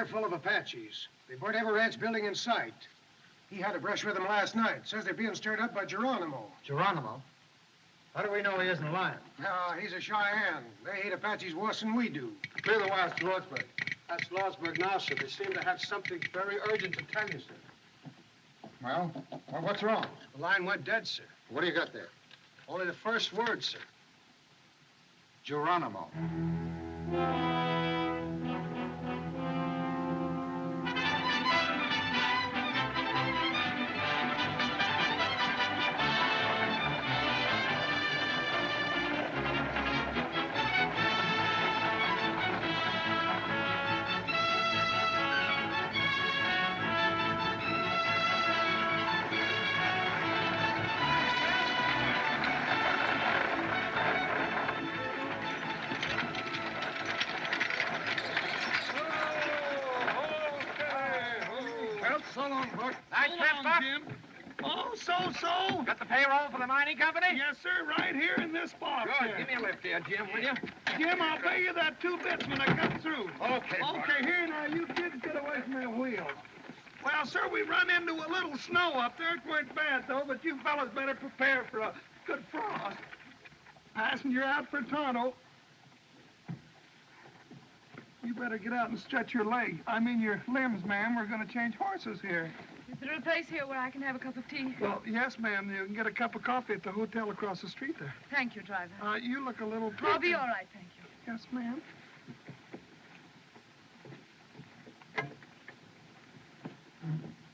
there full of Apaches. They burnt every ranch building in sight. He had a brush with them last night. Says they're being stirred up by Geronimo. Geronimo? How do we know he isn't lying? No, he's a Cheyenne. They hate Apaches worse than we do. Clear the wires to Lordsburg. That's Lordsburg now, sir. They seem to have something very urgent to tell you, sir. Well, what's wrong? The line went dead, sir. What do you got there? Only the first word, sir. Geronimo. So? Got the payroll for the mining company? Yes, sir, right here in this box. Good. Here. Give me a lift here, Jim, will you? Jim, I'll pay you that 2 bits when I come through. Okay, Okay, here now, you kids get away from that wheel. Well, sir, we run into a little snow up there. It weren't bad, though, but you fellas better prepare for a good frost. Passenger out for Tonto. You better get out and stretch your leg. I mean your limbs, ma'am. We're going to change horses here. Is there a place here where I can have a cup of tea? Well, yes, ma'am. You can get a cup of coffee at the hotel across the street there. Thank you, driver. You look a little... I'll be all right, thank you. Yes, ma'am.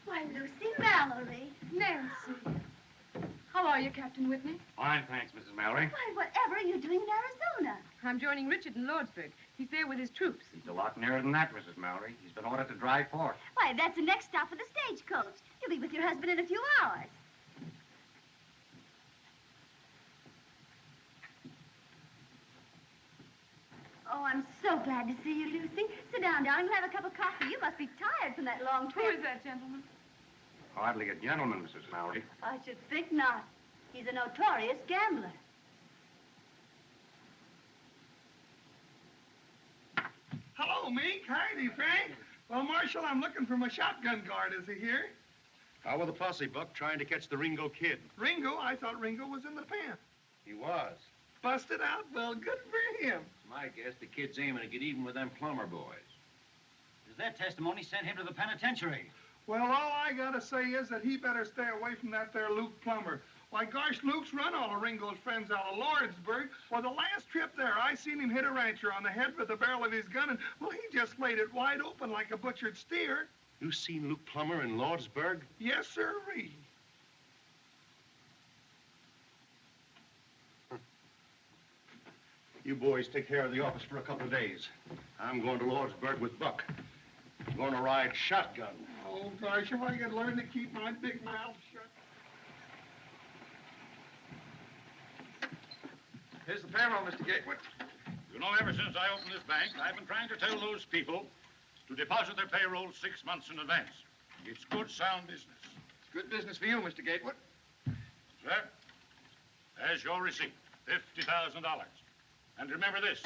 Why, Lucy Mallory. Nancy. How are you, Captain Whitney? Fine, thanks, Mrs. Mallory. Why, whatever are you doing in Arizona? I'm joining Richard in Lordsburg. He's there with his troops. He's a lot nearer than that, Mrs. Mallory. He's been ordered to drive forth. Why, that's the next stop for the stagecoach. You'll be with your husband in a few hours. Oh, I'm so glad to see you, Lucy. Sit down, darling. We'll have a cup of coffee. You must be tired from that long Who trip. is that gentleman? Hardly a gentleman, Mrs. Mallory. I should think not. He's a notorious gambler. Hello, Mink. Heidi, Frank. Well, Marshal, I'm looking for my shotgun guard. Is he here? How with the posse, Buck, trying to catch the Ringo kid? Ringo? I thought Ringo was in the pen. He was. Busted out? Well, good for him. It's my guess the kid's aiming to get even with them plumber boys. Does that testimony send him to the penitentiary? Well, all I gotta say is that he better stay away from that there Luke Plummer. Why, gosh, Luke's run all of Ringo's friends out of Lordsburg. Well, the last trip there, I seen him hit a rancher on the head with the barrel of his gun, and, well, he just laid it wide open like a butchered steer. You seen Luke Plummer in Lordsburg? Yes, sirree. You boys take care of the office for a couple of days. I'm going to Lordsburg with Buck. I'm going to ride shotgun. Oh, gosh, if I could learn to keep my big mouth shut. Here's the payroll, Mr. Gatewood. You know, ever since I opened this bank, I've been trying to tell those people to deposit their payroll 6 months in advance. It's good, sound business. It's good business for you, Mr. Gatewood. Sir, there's your receipt, $50,000. And remember this,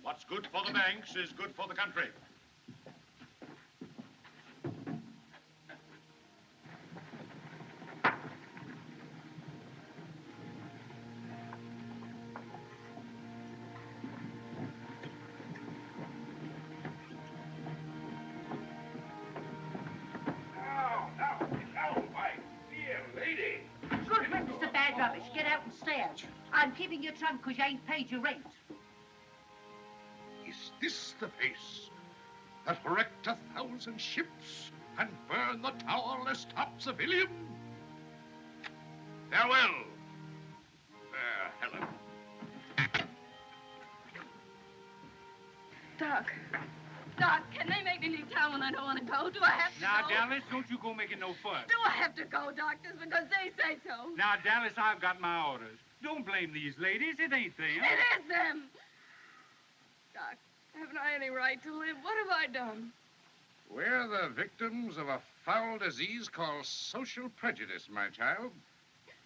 what's good for the banks is good for the country. Rubbish. Get out and stay out. I'm keeping your trunk because you ain't paid your rent. Is this the face that wrecked 1,000 ships and burned the towerless top civilian? Farewell, fair Helen. Doc. Doc, can they make me leave town when I don't want to go? Do I have to Now, go? Dallas, don't you go making no fuss. Do I have to go, doctors, because they say so? Now, Dallas, I've got my orders. Don't blame these ladies. It ain't them. It is them. Doc, haven't I any right to live? What have I done? We're the victims of a foul disease called social prejudice, my child.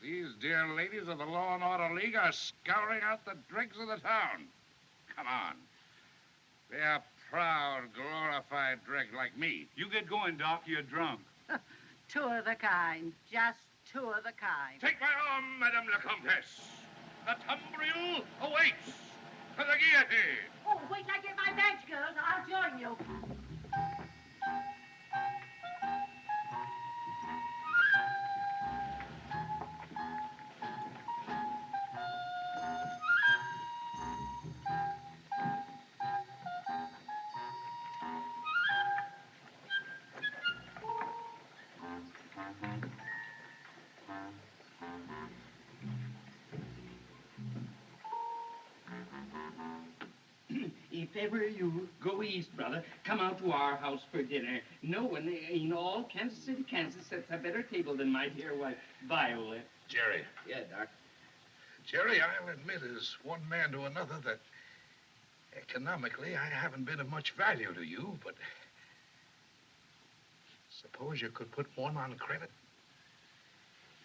These dear ladies of the Law and Order League are scouring out the dregs of the town. Come on. They are proud, glorified dreg like me. You get going, Doc. You're drunk. Two of the kind. Just two of the kind. Take my arm, Madame la Comtesse. The tumbril awaits for the guillotine. Oh, wait till I get my badge, girls. I'll join you. If ever you go east, brother, come out to our house for dinner. No one in all Kansas City, Kansas sets a better table than my dear wife, Viola. Jerry. Yeah, Doc. Jerry, I'll admit as one man to another that economically I haven't been of much value to you, but suppose you could put one on credit.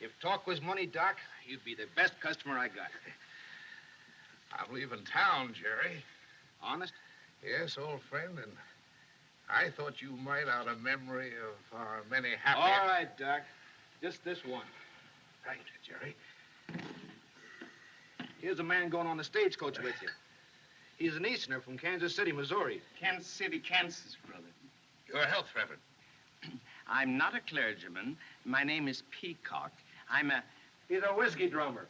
If talk was money, Doc, you'd be the best customer I got. I'm leaving town, Jerry. Honest? Yes, old friend, and I thought you might, out of memory of our many happy... All right, Doc. Just this one. Thank you, Jerry. Here's a man going on the stagecoach with you. He's an Easterner from Kansas City, Missouri. Kansas City, Kansas, brother. Your health, Reverend. I'm not a clergyman. My name is Peacock. I'm a... He's a whiskey drummer.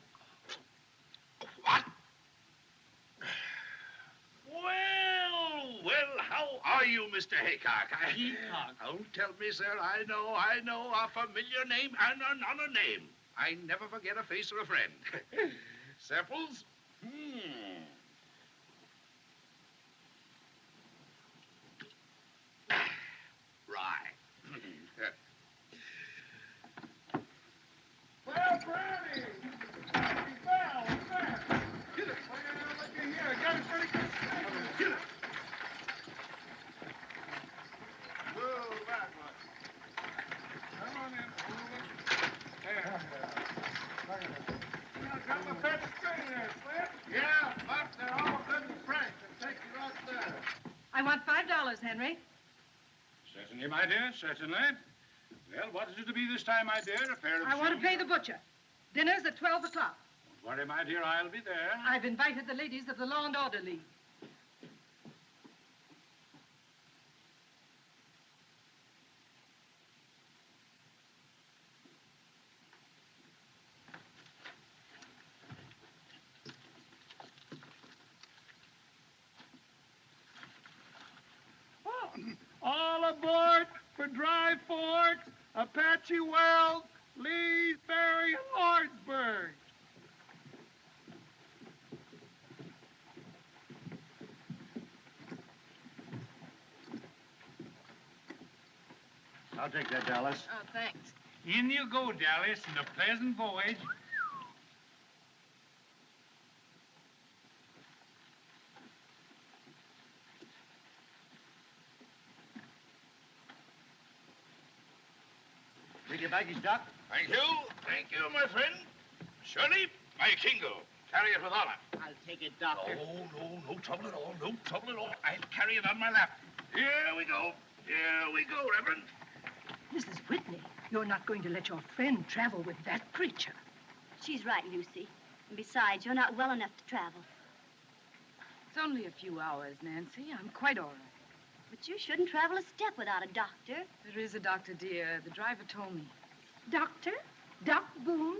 What? Well, how are you, Mr. Haycock? Peacock. Don't tell me, sir. I know, a familiar name and another name. I never forget a face or a friend. Samples? Right. Well, Granny! Happy Bell, what's that? Get it. Well, looky here. Got it pretty good. Get it. Whoa, that much. Come on in. Move it. There. Look at that. You got my pet string there, Flint? Yeah, but they're all good and frank. They'll take you right there. I want $5, Henry. Certainly, my dear, certainly. Well, what is it to be this time, my dear? A pair of I want to shoes? pay the butcher. Dinner's at 12 o'clock. Don't worry, my dear, I'll be there. I've invited the ladies of the Law and Order League. All aboard for Dry Forks, Apache Wells, Leesbury, and Lordsburg. I'll take that, Dallas. Oh, thanks. In you go, Dallas, and a pleasant voyage. Take your baggage, Doc. Thank you, my friend. Shirley, my Kingo. Carry it with honor. I'll take it, Doctor. No trouble at all. No trouble at all. I'll carry it on my lap. Here we go, Reverend. Mrs. Whitney, you're not going to let your friend travel with that creature. She's right, Lucy. And besides, you're not well enough to travel. It's only a few hours, Nancy. I'm quite all right. But you shouldn't travel a step without a doctor. There is a doctor, dear. The driver told me. Doctor? Doc Boone?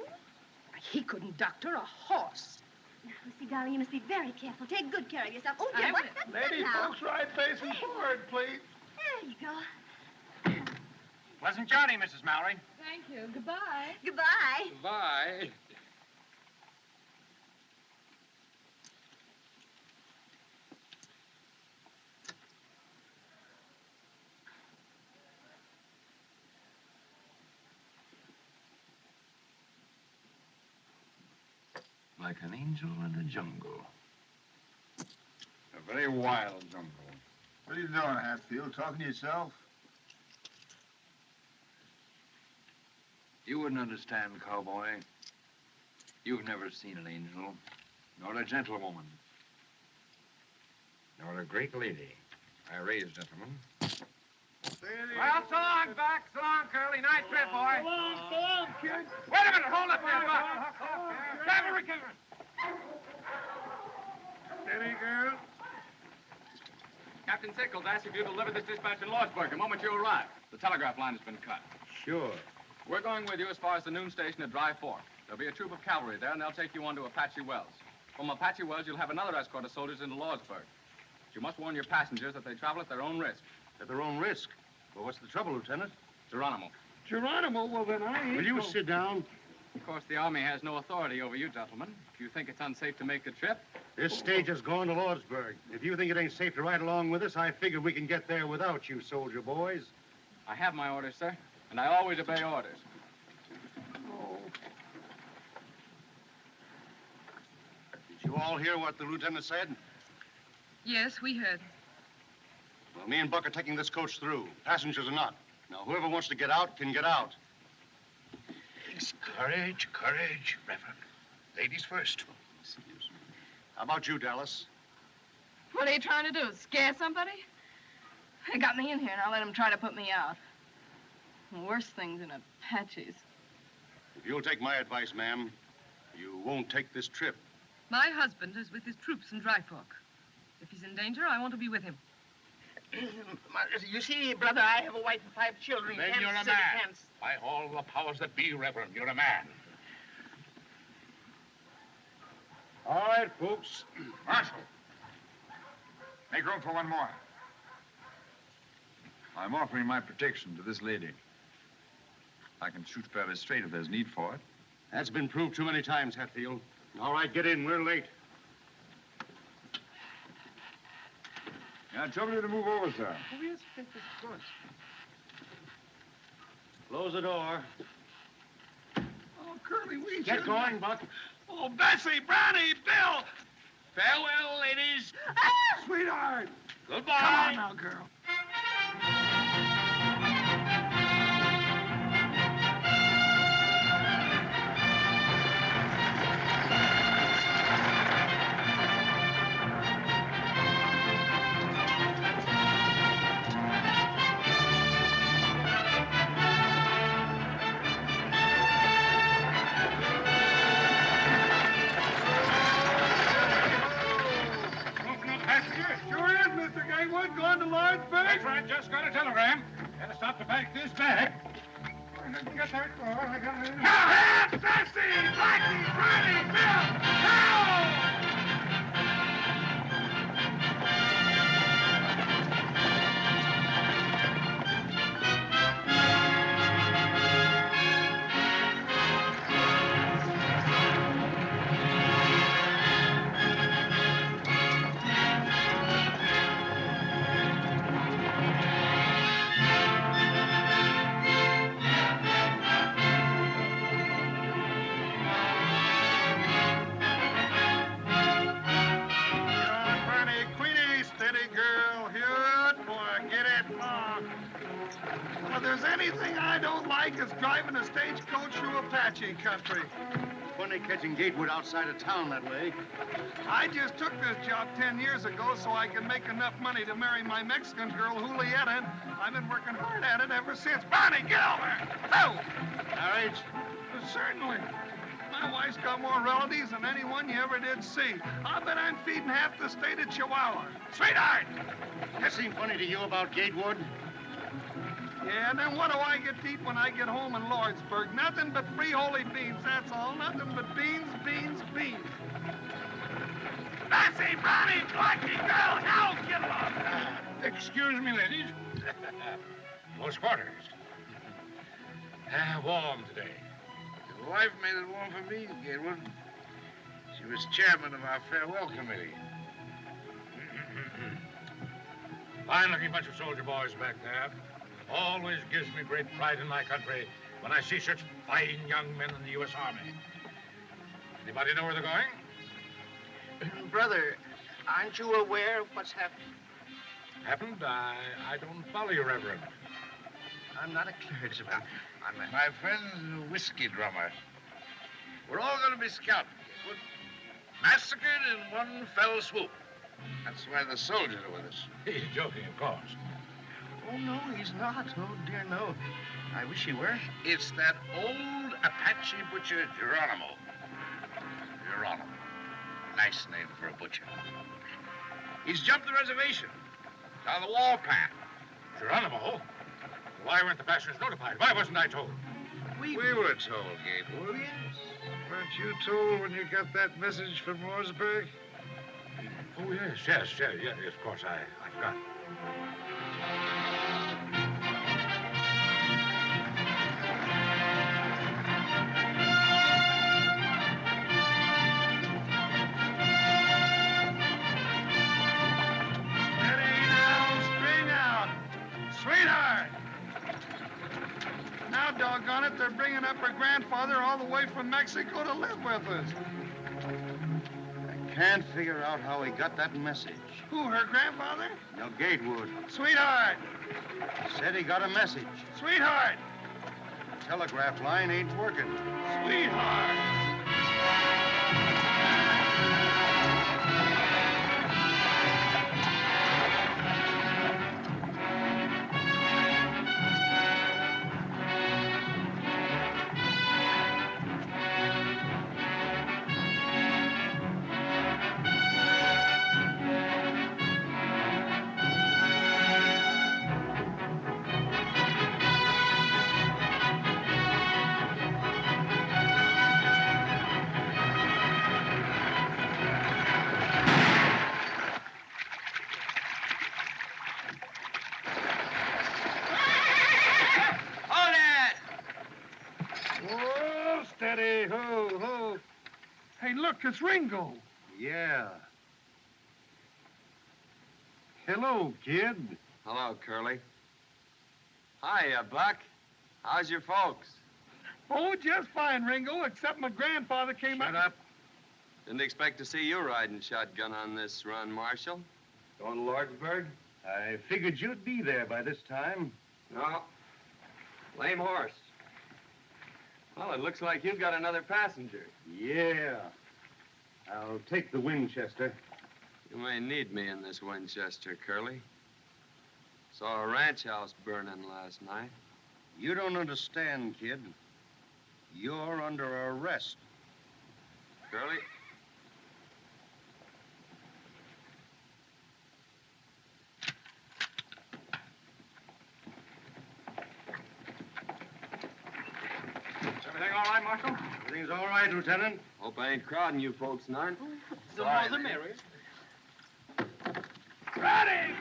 He couldn't doctor a horse. Now, Lucy, darling, you must be very careful. Take good care of yourself. Oh, dear, I what's will. that Lady now? folks, right facing forward, please. There you go. Pleasant journey, Mrs. Mallory. Thank you. Goodbye. Goodbye. Bye. Like an angel in the jungle. A very wild jungle. What are you doing, Hatfield? Talking to yourself? You wouldn't understand, cowboy. You've never seen an angel, nor a gentlewoman, nor a great lady. I raise, gentlemen. Well, so long, Buck. So long, Curly. Nice trip, boy. So long, kid. Wait a minute. Hold up there, Buck. Cavalry, cavalry. Steady, girl. Captain Sickles asked if you deliver this dispatch in Lordsburg the moment you arrive. The telegraph line has been cut. Sure. We're going with you as far as the noon station at Dry Fork. There'll be a troop of cavalry there, and they'll take you on to Apache Wells. From Apache Wells, you'll have another escort of soldiers into Lordsburg. But you must warn your passengers that they travel at their own risk. At their own risk. Well, what's the trouble, Lieutenant? Geronimo. Geronimo, well, then I ain't Will you sit down? Of course, the Army has no authority over you, gentlemen. If you think it's unsafe to make the trip... This stage is going to Lordsburg. If you think it ain't safe to ride along with us, I figure we can get there without you, soldier boys. I have my orders, sir, and I always obey orders. Did you all hear what the lieutenant said? Yes, we heard. Well, me and Buck are taking this coach through. Passengers are not. Now, whoever wants to get out can get out. Courage, courage, Reverend. Ladies first. How about you, Dallas? What are you trying to do, scare somebody? They got me in here, and I'll let them try to put me out. Worse things than Apaches. If you'll take my advice, ma'am, you won't take this trip. My husband is with his troops in Dry Fork. If he's in danger, I want to be with him. You see, brother, I have a wife and 5 children. Then Kansas you're a City, man. Kansas. By all the powers that be, Reverend, you're a man. All right, folks. Marshal, make room for one more. I'm offering my protection to this lady. I can shoot fairly straight if there's need for it. That's been proved too many times, Hatfield. All right, get in. We're late. Can I trouble you to move over, sir? Oh, yes, of course. Close the door. Oh, Curly, we Get should- going, Buck. Oh, Bessie, Brownie, Bill. Farewell, ladies. Sweetheart. Goodbye. Come on now, girl. Sure is, Mr. Gatewood. Going to Lordsburg? That's right, just got a telegram. Gotta stop to pack this bag. Get that door. I got it. Now, Bessie! Blackie! Brownie! Bill! Bernie, Queenie, steady girl. Good boy. Get it. Well, if there's anything I don't like, it's driving a stagecoach through Apache country. Funny catching Gatewood outside of town that way. I just took this job 10 years ago so I could make enough money to marry my Mexican girl, Julieta, and I've been working hard at it ever since. Bonnie, get over! Oh! Marriage? Certainly. My wife's got more relatives than anyone you ever did see. I bet I'm feeding half the state of Chihuahua. Sweetheart! That seem funny to you about Gatewood? Yeah, and then what do I get to eat when I get home in Lordsburg? Nothing but free holy beans, that's all. Nothing but beans, beans, beans. Bessie! Brownie! Blackie! Bill! Now, get along! Excuse me, ladies. Close quarters. Warm today. Your wife made it warm for me, Gatewood. She was chairman of our farewell committee. Fine-looking bunch of soldier boys back there. Always gives me great pride in my country when I see such fine young men in the U.S. Army. Anybody know where they're going? Brother, aren't you aware of what's happening? Happened? I don't follow you, Reverend. I'm not a clergyman. My friend's a whiskey drummer. We're all going to be scouted. Massacred in one fell swoop. That's why the soldiers are with us. He's joking, of course. Oh, no, he's not. Oh, dear, no. I wish he were. It's that old Apache butcher, Geronimo. Geronimo. Nice name for a butcher. He's jumped the reservation. Down the warpath. Geronimo? Why weren't the passengers notified? Why wasn't I told? We were told, Gatewood. Weren't you told when you got that message from Mooresburg? Oh, yes, of course, I forgot. Steady now, string out. Sweetheart! Now, doggone it, they're bringing up her grandfather all the way from Mexico to live with us. Can't figure out how he got that message. Who, her grandfather? No, Gatewood. Sweetheart! Said he got a message. Sweetheart! The telegraph line ain't working. Sweetheart! Whoa, steady, ho. Hey, look, it's Ringo. Yeah. Hello, kid. Hello, Curly. Hiya, Buck. How's your folks? Oh, just fine, Ringo, except my grandfather came Shut up. Didn't expect to see you riding shotgun on this run, Marshal. Going to Lordsburg? I figured you'd be there by this time. No. Lame horse. Well, it looks like you've got another passenger. Yeah. I'll take the Winchester. You may need me in this Winchester, Curly. Saw a ranch house burning last night. You don't understand, kid. You're under arrest. Curly? Everything all right, Marshal? Everything's all right, Lieutenant. Hope I ain't crowding you folks none. The more the merrier. Ready!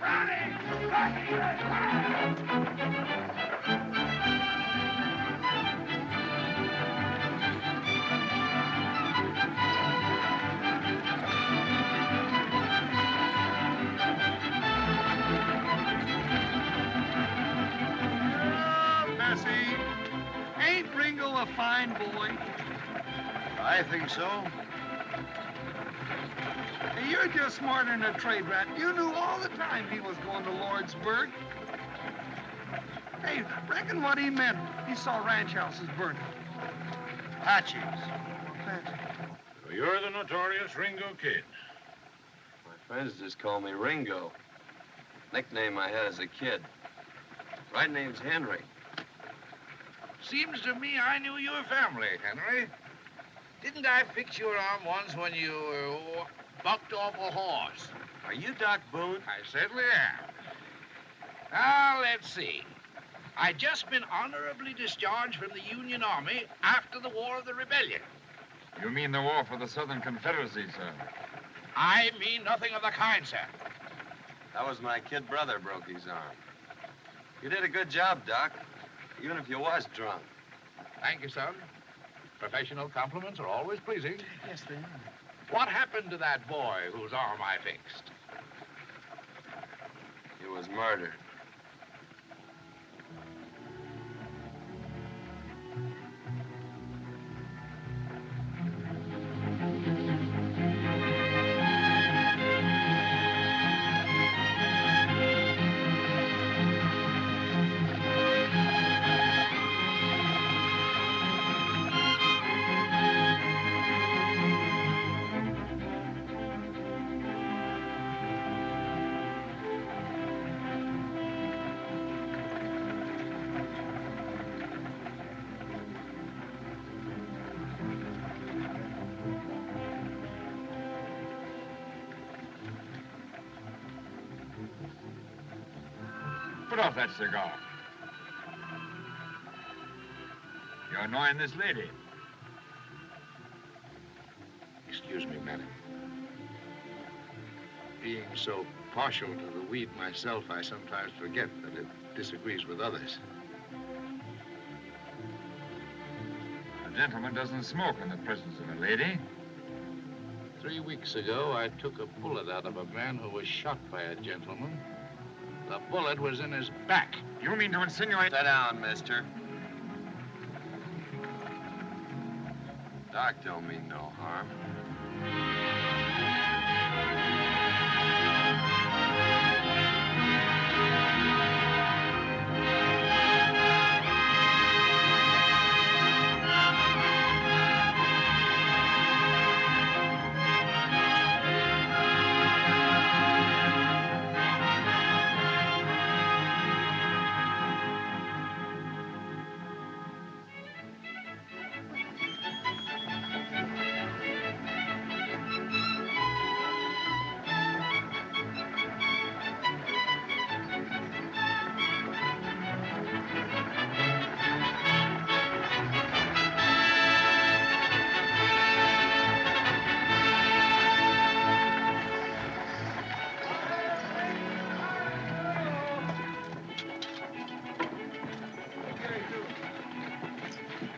Bessie, ain't Ringo a fine boy? I think so. Hey, you're just smarter than a trade rat. You knew all the time he was going to Lordsburg. Hey, reckon what he meant. He saw ranch houses burning. Apaches. So you're the notorious Ringo Kid. My friends just call me Ringo. Nickname I had as a kid. Right name's Henry. Seems to me I knew your family, Henry. Didn't I fix your arm once when you bucked off a horse? Are you Doc Boone? I certainly am. Now, let's see. I just been honorably discharged from the Union Army after the War of the Rebellion. You mean the war for the Southern Confederacy, sir? I mean nothing of the kind, sir. That was my kid brother broke his arm. You did a good job, Doc, even if you was drunk. Thank you, son. Professional compliments are always pleasing. Yes, they are. What happened to that boy whose arm I fixed? He was murdered. Put off that cigar. You're annoying this lady. Excuse me, madam. Being so partial to the weed myself, I sometimes forget that it disagrees with others. A gentleman doesn't smoke in the presence of a lady. 3 weeks ago, I took a bullet out of a man who was shot by a gentleman. The bullet was in his back. You mean to insinuate... Sit down, mister. Doc don't mean no harm.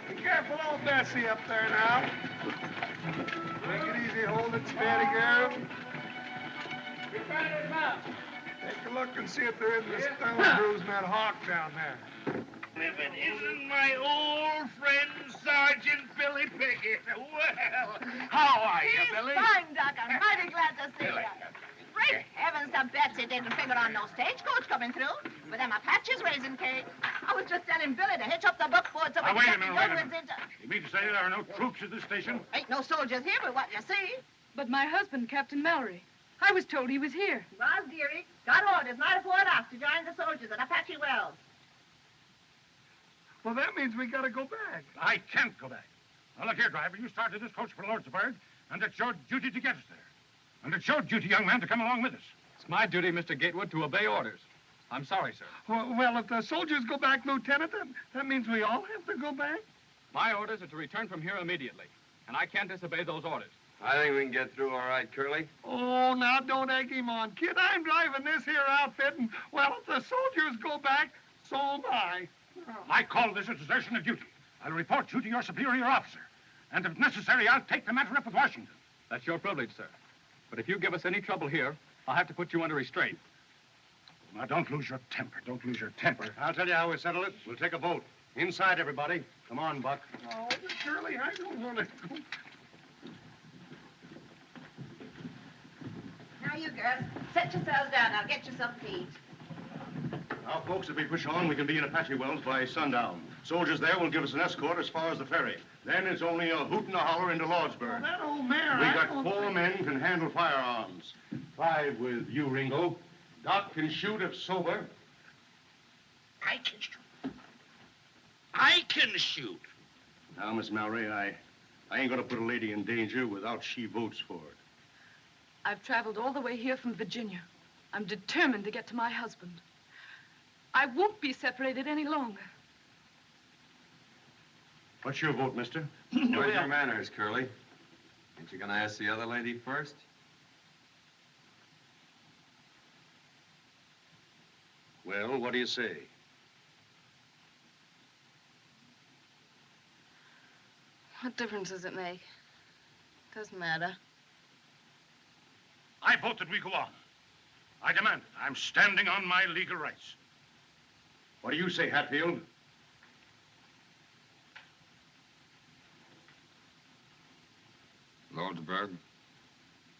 Be careful, old Bessie up there now. Take it easy, hold it steady, girl. Take a look and see if there isn't a stone bruise in that hawk down there. If it isn't my old friend, Sergeant Billy Pickett. Well, how are you, Billy? Fine, Doc. I'm mighty glad to see you. Great heavens, the Betsy didn't figure on no stagecoach coming through. With them Apaches raising cake. I was just telling Billy to hitch up the buckboard so we Wait a can minute, get wait the a minute. into... You mean to say there are no troops at this station? Ain't no soldiers here but what you see. But my husband, Captain Mallory, I was told he was here. Was, dearie. Got orders not to forward off to join the soldiers at Apache Wells. Well, that means we gotta go back. I can't go back. Now, look here, driver. You started this coach for Lordsburg, and it's your duty to get us there. And it's your duty, young man, to come along with us. It's my duty, Mr. Gatewood, to obey orders. I'm sorry, sir. Well, if the soldiers go back, Lieutenant, then that means we all have to go back? My orders are to return from here immediately, and I can't disobey those orders. I think we can get through all right, Curly. Oh, now don't egg him on. Kid, I'm driving this here outfit, and, well, if the soldiers go back, so am I. I call this a desertion of duty. I'll report you to your superior officer. And if necessary, I'll take the matter up with Washington. That's your privilege, sir. But if you give us any trouble here, I'll have to put you under restraint. Now, don't lose your temper. Don't lose your temper. I'll tell you how we settle it. We'll take a vote. Inside, everybody. Come on, Buck. Oh, Curly, I don't want to go. Now, you girls, set yourselves down. I'll get you something to eat. Now, folks, if we push on, we can be in Apache Wells by sundown. Soldiers there will give us an escort as far as the ferry. Then it's only a hoot and a holler into Lordsburg. Well, that old mare, We I got don't 4 think- men can handle firearms. 5 with you, Ringo. Doc can shoot if sober. I can shoot. I can shoot. Now, Miss Mallory, I ain't gonna put a lady in danger without she votes for it. I've traveled all the way here from Virginia. I'm determined to get to my husband. I won't be separated any longer. What's your vote, mister? Where's your manners, Curly? Ain't you gonna ask the other lady first? Well, what do you say? What difference does it make? Doesn't matter. I vote that we go on. I demand it. I'm standing on my legal rights. What do you say, Hatfield? Lordsburg.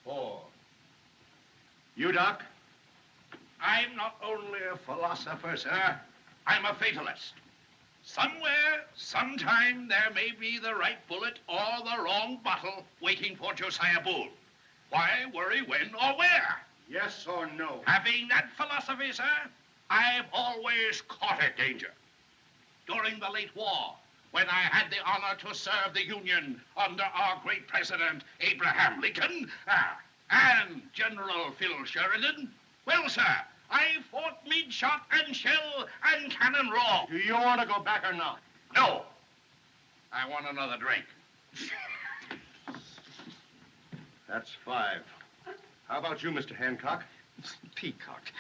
4. You, Doc? I'm not only a philosopher, sir. I'm a fatalist. Somewhere, sometime, there may be the right bullet or the wrong bottle waiting for Josiah Bull. Why worry when or where? Yes or no? Having that philosophy, sir, I've always courted danger. During the late war, when I had the honor to serve the Union under our great president, Abraham Lincoln, and General Phil Sheridan, well, sir, I fought mid shot and shell and cannon raw. Do you want to go back or not? No. I want another drink. That's 5. How about you, Mr. Hancock? Peacock.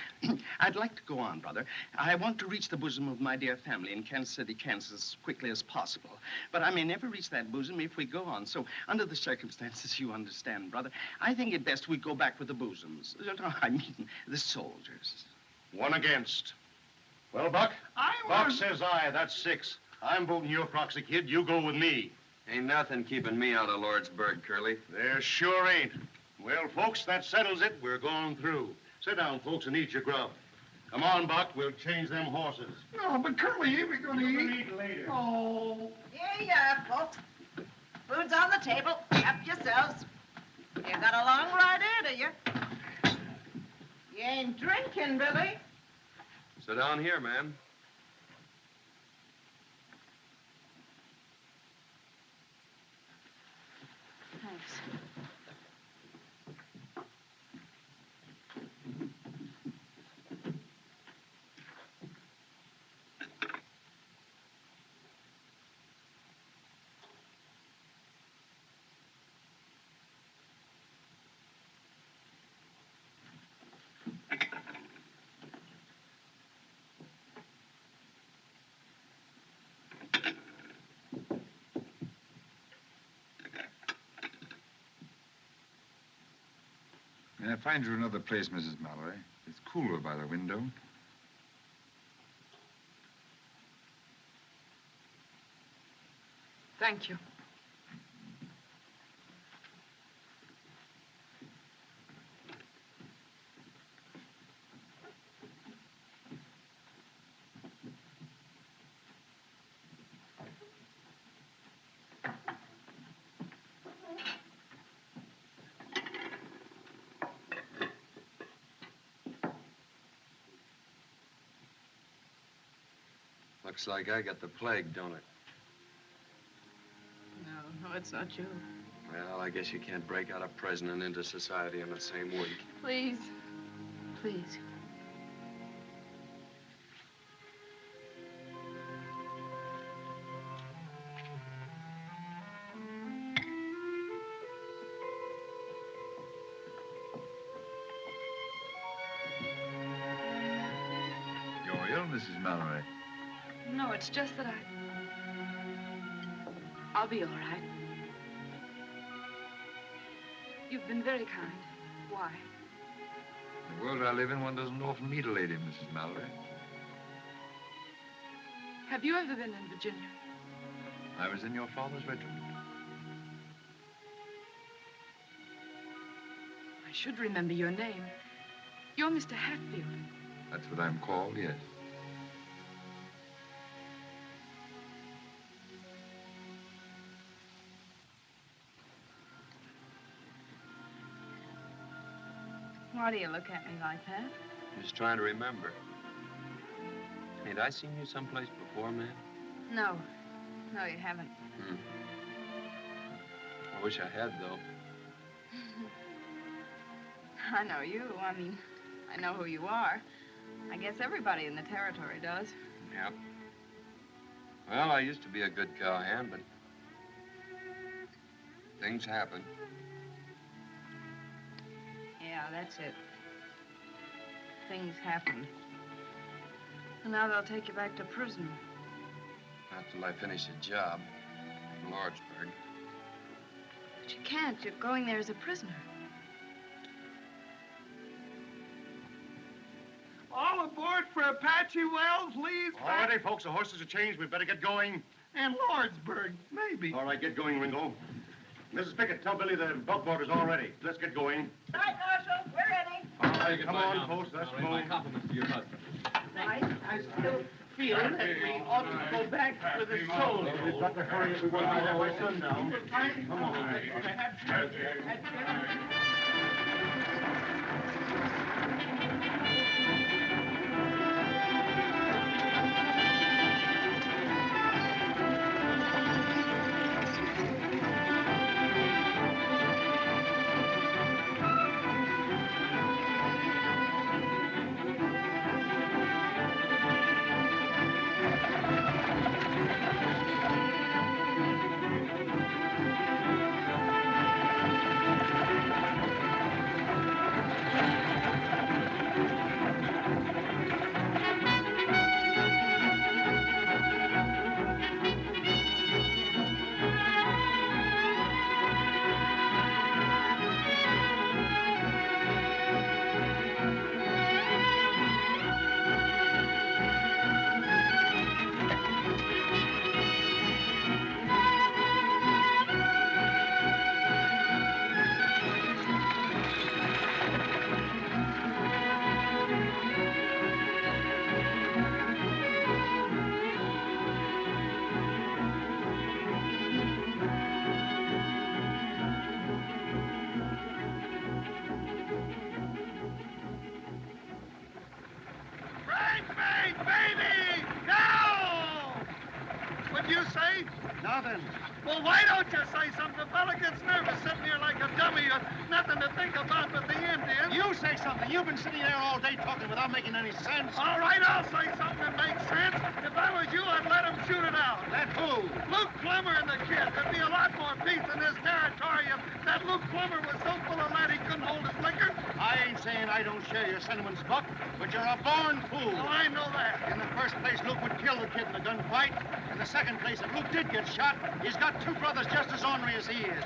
I'd like to go on, brother. I want to reach the bosom of my dear family in Kansas City, Kansas, as quickly as possible. But I may never reach that bosom if we go on. So, under the circumstances, you understand, brother, I think it best we go back with the bosoms. I mean, the soldiers. 1 against. Well, Buck? Buck says aye. That's 6. I'm voting your proxy, kid. You go with me. Ain't nothing keeping me out of Lordsburg, Curly. There sure ain't. Well, folks, that settles it. We're going through. Sit down, folks, and eat your grub. Come on, Buck. We'll change them horses. No, but Curly, ain't we gonna eat? Eat later. Oh. Here you are, folks. Food's on the table. Help yourselves. You got a long ride ahead of you. You ain't drinking, Billy. Sit down here, ma'am. Thanks. May I find you another place, Mrs. Mallory? It's cooler by the window. Thank you. Looks like I got the plague, don't it? No, it's not you. Well, I guess you can't break out of prison and into society in the same week. Please. Please. You're ill, Mrs. Mallory. No, it's just that I'll be all right. You've been very kind. Why? The world I live in, one doesn't often meet a lady, Mrs. Mallory. Have you ever been in Virginia? I was in your father's regiment. I should remember your name. You're Mr. Hatfield. That's what I'm called, yes. Why do you look at me like that? Just trying to remember. Ain't I seen you someplace before, man? No. No, you haven't. I wish I had, though. I know you. I mean, I know who you are. I guess everybody in the territory does. Yep. Well, I used to be a good cowhand, but things happen. Yeah, that's it. Things happen. And now they'll take you back to prison. Not till I finish a job in Lordsburg. But you can't. You're going there as a prisoner. All aboard for Apache Wells, Lee's All ready, folks. The horses are changed. We better get going. And Lordsburg, maybe. All right, get going, Ringo. Mrs. Pickett, tell Billy the buckboard is all ready. Let's get going. Right, Marshal, we're ready. All right, come on, folks. Let's My move. compliments to your husband. I still feel that we ought to go back for the soldiers. We've got to hurry if we want to be by sundown. Come on. nothing. Well, why don't you say something? The fella gets nervous sitting here like a dummy. Nothing to think about but the Indians. You say something. You've been sitting there all day talking without making any sense. All right, I'll say something that makes sense. If I was you, I'd let him shoot it out. Let who? Luke Plummer and the kid. There'd be a lot more peace in this territory if that Luke Plummer was so full of lead he couldn't hold his liquor. I ain't saying I don't share your sentiments, Buck, but you're a born fool. Well, I know that. In the first place, Luke would kill the kid in the gunfight. In the second place, if Luke did get shot, he's got two brothers just as ornery as he is.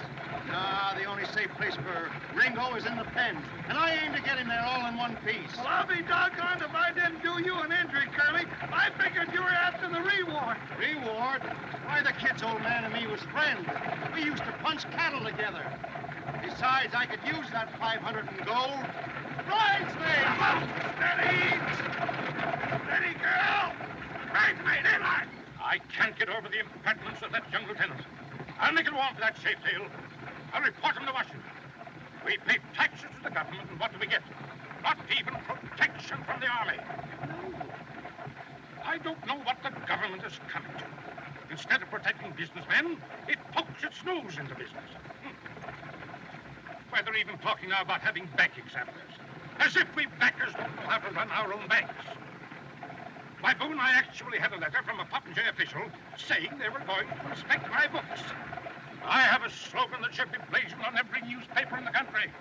Nah, the only safe place for Ringo is in the pen, and I aim to get him there all in one piece. Well, I'll be doggone if I didn't do you an injury, Curly. I figured you were after the reward. Reward? Why, the kid's old man and me was friends. We used to punch cattle together. Besides, I could use that 500 in gold. Bridesmaid! Steady! Steady, girl! Bridesmaid, inline! I can't get over the impertinence of that young lieutenant. I'll make it warm for that Sheffield. I'll report him to Washington. We pay taxes to the government, and what do we get? Not even protection from the army. No. I don't know what the government has come to. Instead of protecting businessmen, it pokes its nose into business. Why, they're even talking now about having bank examiners. As if we bankers don't know how to run our own banks. By Boone, I actually had a letter from a Popinjay official saying they were going to inspect my books. I have a slogan that should be blazoned on every newspaper in the country.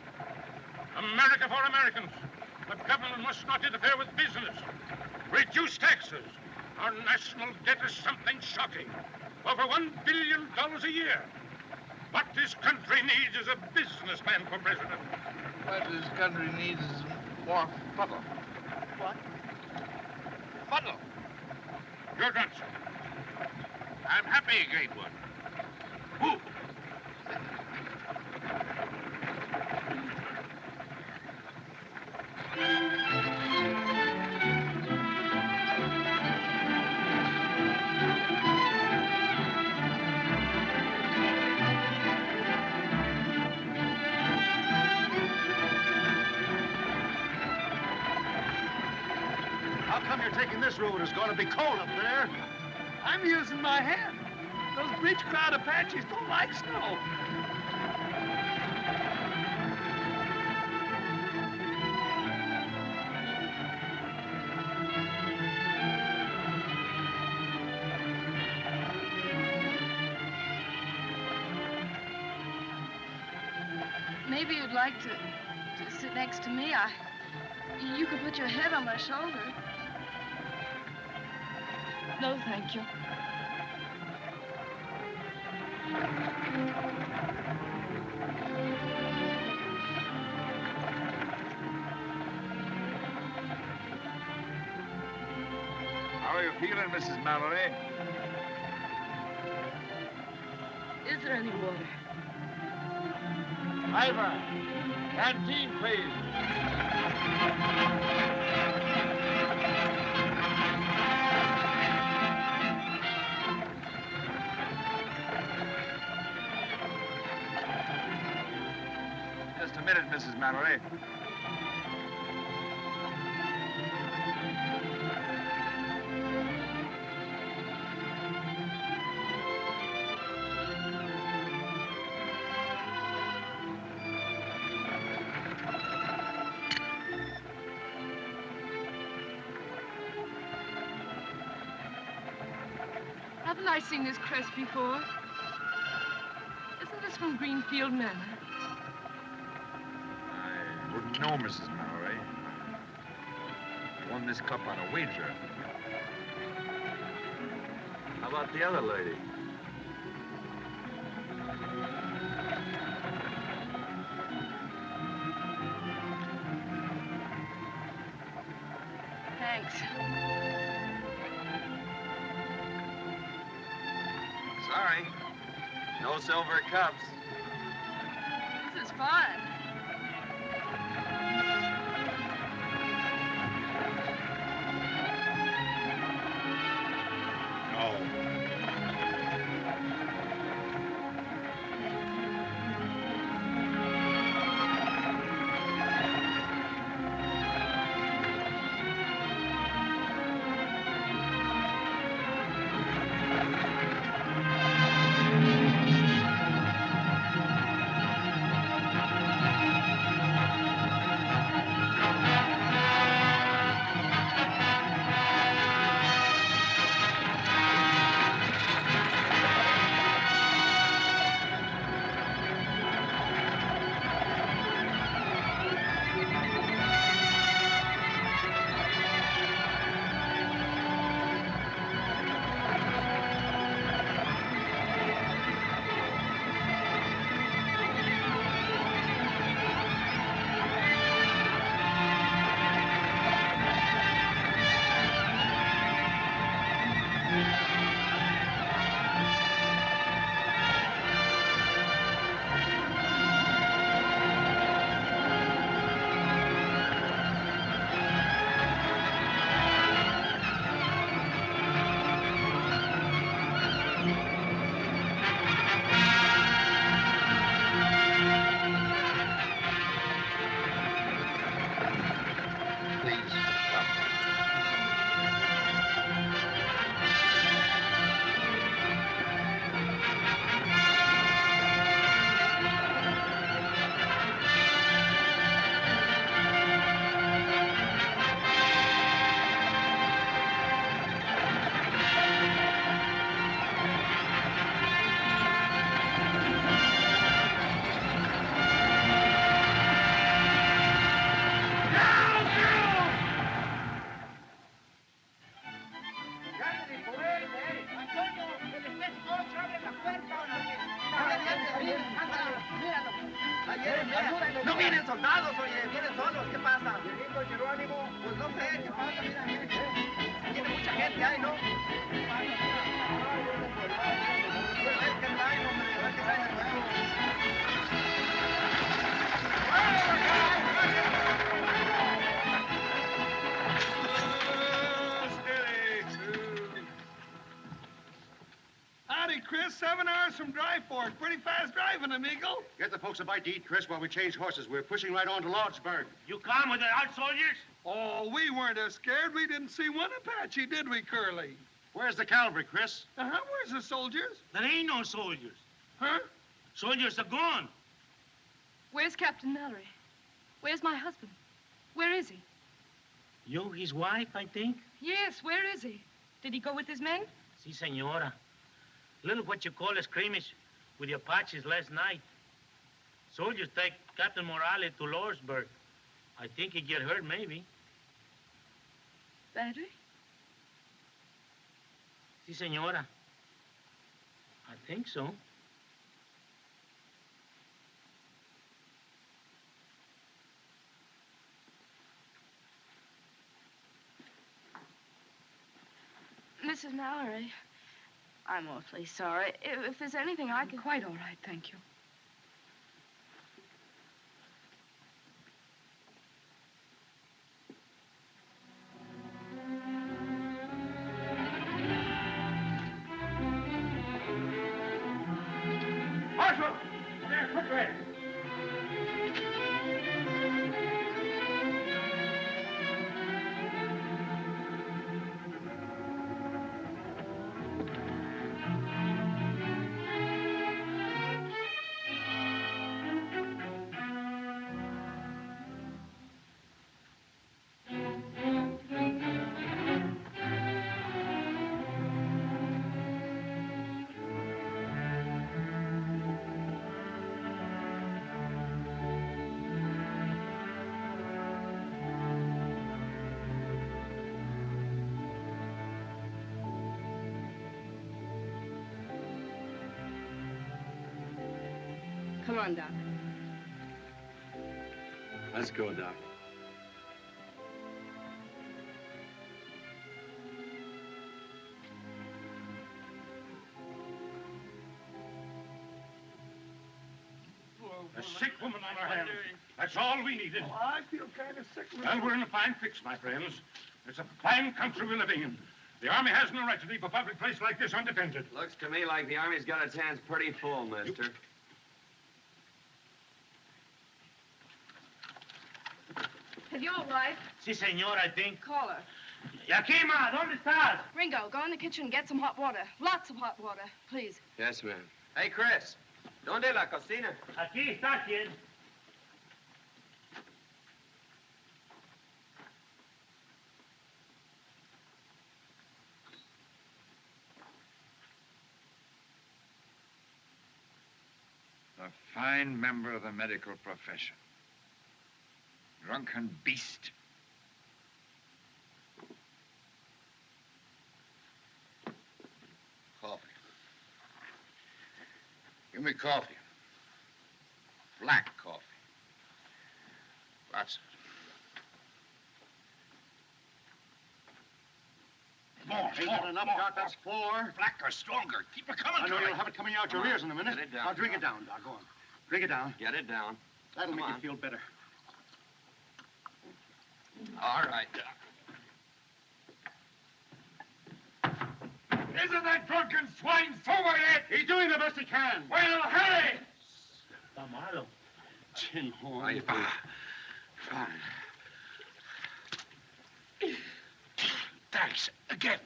America for Americans. The government must not interfere with business. Reduce taxes. Our national debt is something shocking. Over $1 billion a year. What this country needs is a businessman for president. What this country needs is more fuddle. What? Fuddle. Your guns. I'm happy, great one. Who? How come you're taking this road? It's going to be cold up there. I'm using my hand. Those breech crowd Apaches don't like snow. Maybe you'd like to sit next to me. You could put your head on my shoulder. No, thank you. How are you feeling, Mrs. Mallory? Is there any water? Ivor, canteen, please. Just a minute, Mrs. Mallory. Haven't I seen this crest before? Isn't this from Greenfield Manor? I wouldn't know, Mrs. Mallory. I won this cup on a wager. How about the other lady? Thanks. Sorry. No silver cups. This is fun. No. No vienen soldados, oye, vienen solos. ¿Qué pasa? Pues no sé, ¿qué pasa? Mira, mira. Tiene mucha gente ahí, ¿no? ¿Qué pasa? Pues a ver qué traen, hombre, a ver qué traen de nuevo. Howdy, Chris. 7 hours from Dry Fork. Pretty fast driving, amigo. Get the folks a bite to eat, Chris, while we change horses. We're pushing right on to Lordsburg. You come with the out soldiers? Oh, we weren't as scared. We didn't see one Apache, did we, Curly? Where's the cavalry, Chris? Where's the soldiers? There ain't no soldiers. Huh? Soldiers are gone. Where's Captain Mallory? Where's my husband? Where is he? You, his wife, I think? Yes, where is he? Did he go with his men? Si, senora. Little what you call a skirmish with the Apaches last night. Soldiers take Captain Morales to Lordsburg. I think he get hurt, maybe. Badly? Si, senora. I think so. Mrs. Mallory, I'm awfully sorry. If there's anything I can... Quite all right, thank you. Marshal! There, quickly! Come on, Doc. Let's go, Doc. A sick woman on our hands. That's all we needed. Oh, I feel kind of sick. Well, we're in a fine fix, my friends. It's a fine country we're living in. The Army has no right to leave a public place like this undefended. Looks to me like the Army's got its hands pretty full, mister. Is your wife? Si, senor, I think. Call her. Yakima, ¿dónde estás? Ringo, go in the kitchen and get some hot water. Lots of hot water, please. Yes, ma'am. Hey, Chris. ¿Dónde la cocina? Aquí está, kid. A fine member of the medical profession. Drunken beast. Coffee. Give me coffee. Black coffee. Lots of it. More, ain't that enough, Doc? That's 4. Blacker, stronger. Keep it coming. I know you'll have it coming out your ears in a minute. Get it down, Now, drink Doc. it down, Doc. Go on. Drink it down. Get it down. That'll Come make on. you feel better. All right, Doc. Isn't that drunken swine sober yet? He's doing the best he can. Well, hurry! Está malo. Tin horn. Right, fine. Thanks. Again.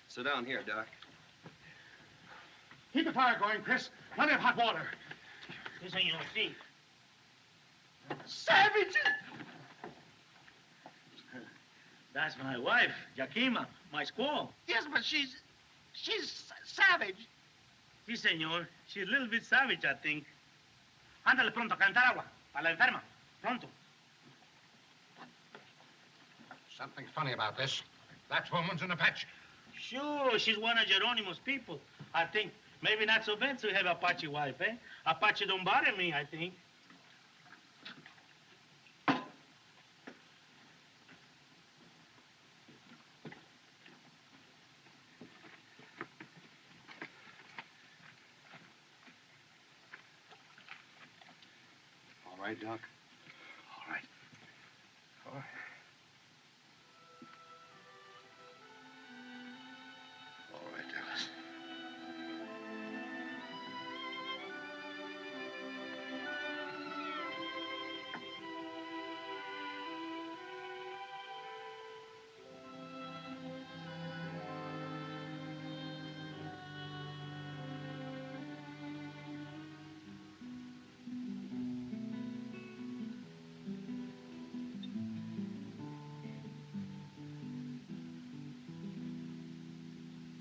Sit down here, Doc. Keep the fire going, Chris. Plenty of hot water. Si, senor, si. Savages! That's my wife, Yakima, my squaw. Yes, but she's savage. Si, senor. She's a little bit savage, I think. Ándale pronto, calentar agua. Para la enferma. Pronto. Something funny about this. That woman's an Apache. Sure, she's one of Geronimo's people. I think maybe not so bad to have Apache wife, eh? Apache don't bother me, I think. All right, Doc? All right. All right. All right, Dallas.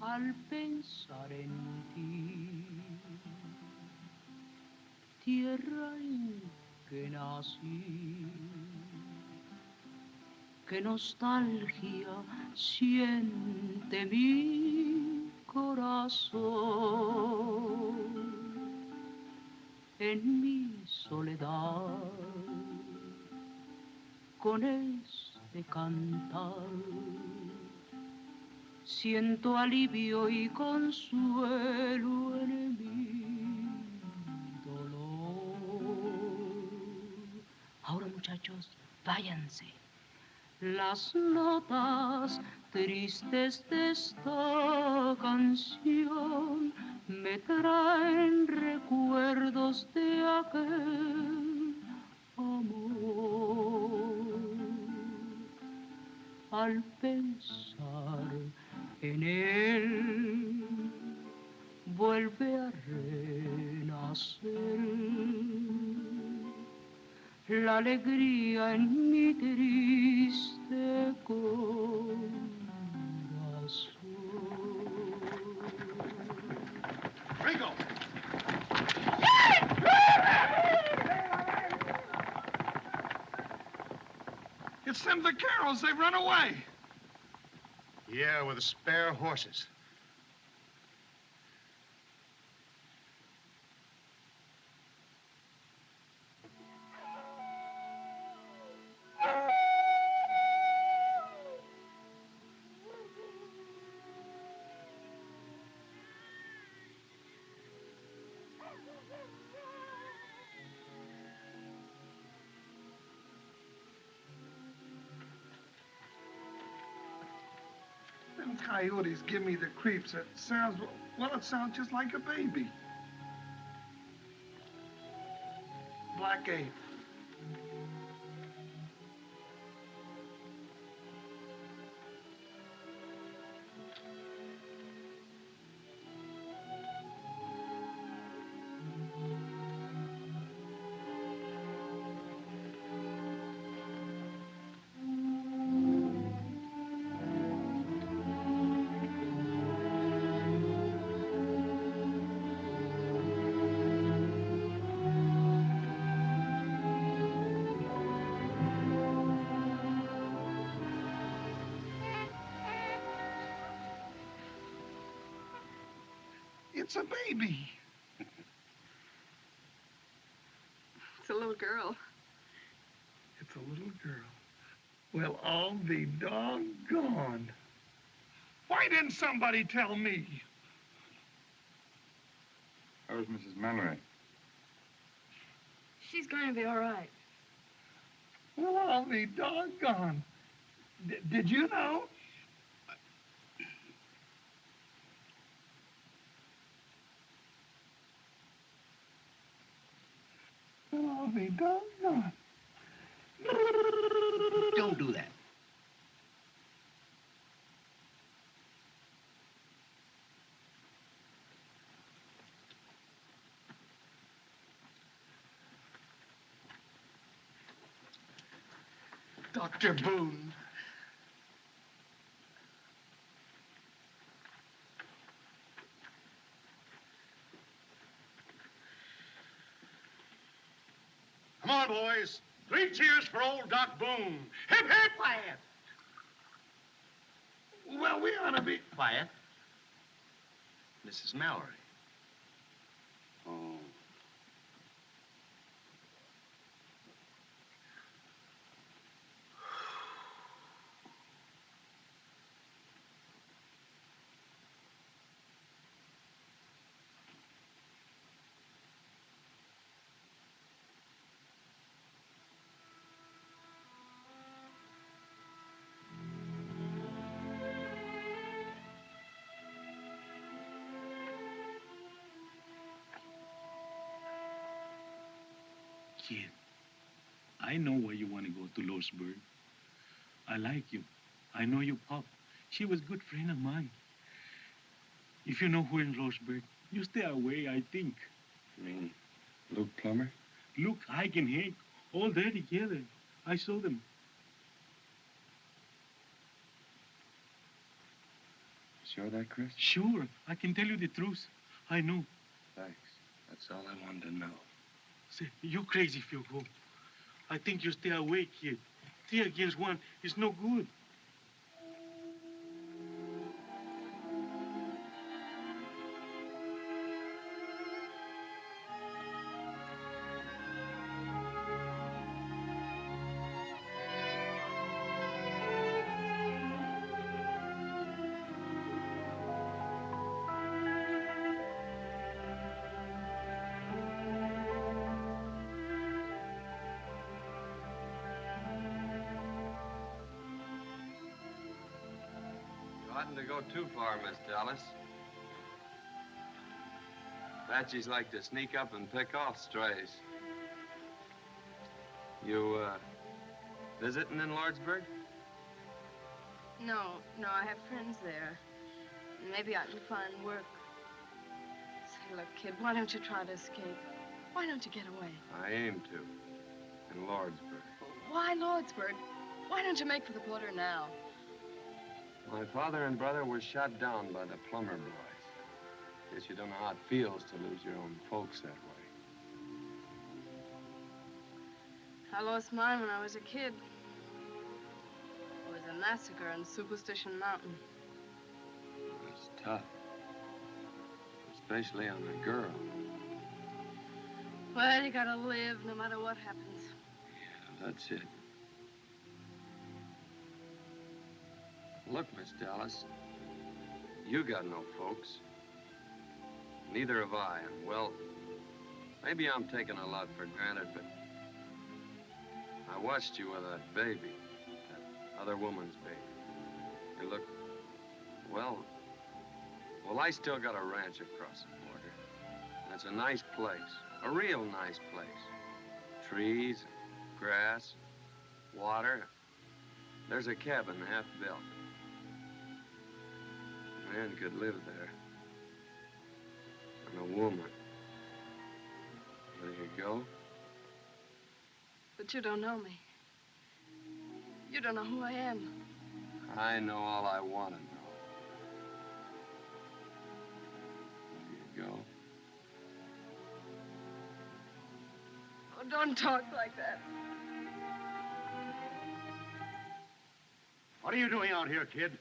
Al pensar en ti, tierra en que nací, qué nostalgia siente mi corazón en mi soledad con este cantar. Siento alivio y consuelo en mi dolor. Ahora, muchachos, váyanse. Las notas tristes de esta canción me traen recuerdos de aquel amor. Al pensar en él, vuelve a renacer la alegría en mi triste corazón. Ringo! It's them vaqueros. They've run away. Yeah, with the spare horses. Them coyotes give me the creeps. It sounds, well, it sounds just like a baby. Black Ape. It's a baby. It's a little girl. It's a little girl. Well, I'll be doggone. Why didn't somebody tell me? How's Mrs. Manway? She's going to be all right. Well, I'll be doggone. Did you know? Well, I'll be doggone. Don't do that. Dr. Boone. Come on, boys. 3 cheers for old Doc Boone. Hip, hip! Quiet. Well, we ought to be... quiet? Mrs. Mallory. Oh. Kid, I know why you want to go to Losburg. I like you. I know your pop. She was a good friend of mine. If you know who in Losburg, you stay away, I think. You mean Luke Plummer? Look, Ike and Hank, all there together. I saw them. Sure of that, Chris? Sure, I can tell you the truth. I know. Thanks. That's all I wanted to know. Say, you're crazy if you go. I think you stay away, kid. 3 against 1 is no good. You oughtn't to go too far, Miss Dallas. Apaches like to sneak up and pick off strays. You, visiting in Lordsburg? No, I have friends there. Maybe I can find work. Say, look, kid, why don't you try to escape? Why don't you get away? I aim to. In Lordsburg. Why Lordsburg? Why don't you make for the border now? My father and brother were shot down by the Plummer boys. Guess you don't know how it feels to lose your own folks that way. I lost mine when I was a kid. It was a massacre on Superstition Mountain. It's tough. Especially on a girl. Well, you gotta live no matter what happens. Yeah, that's it. Look, Miss Dallas, you got no folks. Neither have I, and well, maybe I'm taking a lot for granted, but I watched you with that baby, that other woman's baby. You look, well, I still got a ranch across the border. And it's a nice place, a real nice place. Trees, grass, water. There's a cabin half built. A man could live there. And a woman. There you go. But you don't know me. You don't know who I am. I know all I want to know. There you go. Oh, don't talk like that. What are you doing out here, kid?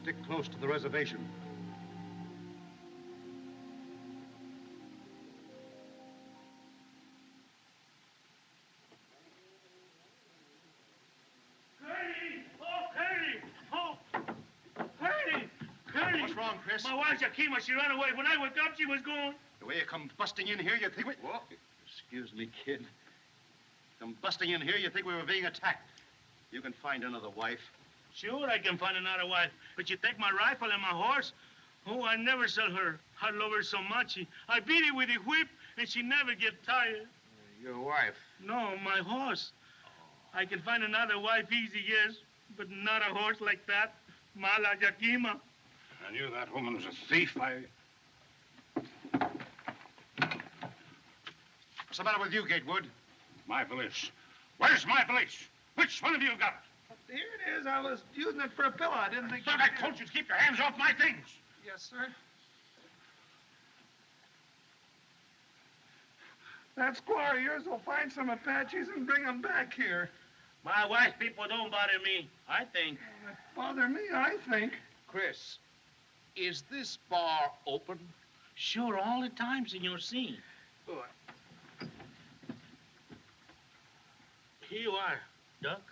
Stick close to the reservation. What's wrong, Chris? My wife, Yakima, she ran away. When I woke up, she was gone. The way you come busting in here, you think we... Whoa. Excuse me, kid. Come busting in here, you think we were being attacked. You can find another wife. Sure, I can find another wife. But you take my rifle and my horse? Oh, I never sell her. I love her so much. I beat her with a whip, and she never get tired. Your wife? No, my horse. I can find another wife easy, yes, but not a horse like that. Mala Yakima. I knew that woman was a thief. What's the matter with you, Gatewood? My valise. Where's my valise? Which one of you got it? Here it is. I was using it for a pillow. I didn't think... But I told you to keep your hands off my things. Yes, sir. That squaw of yours will find some Apaches and bring them back here. My wife's people don't bother me, I think. Bother me, I think. Chris, is this bar open? Sure, all the time, Senor C. Here you are, Duck.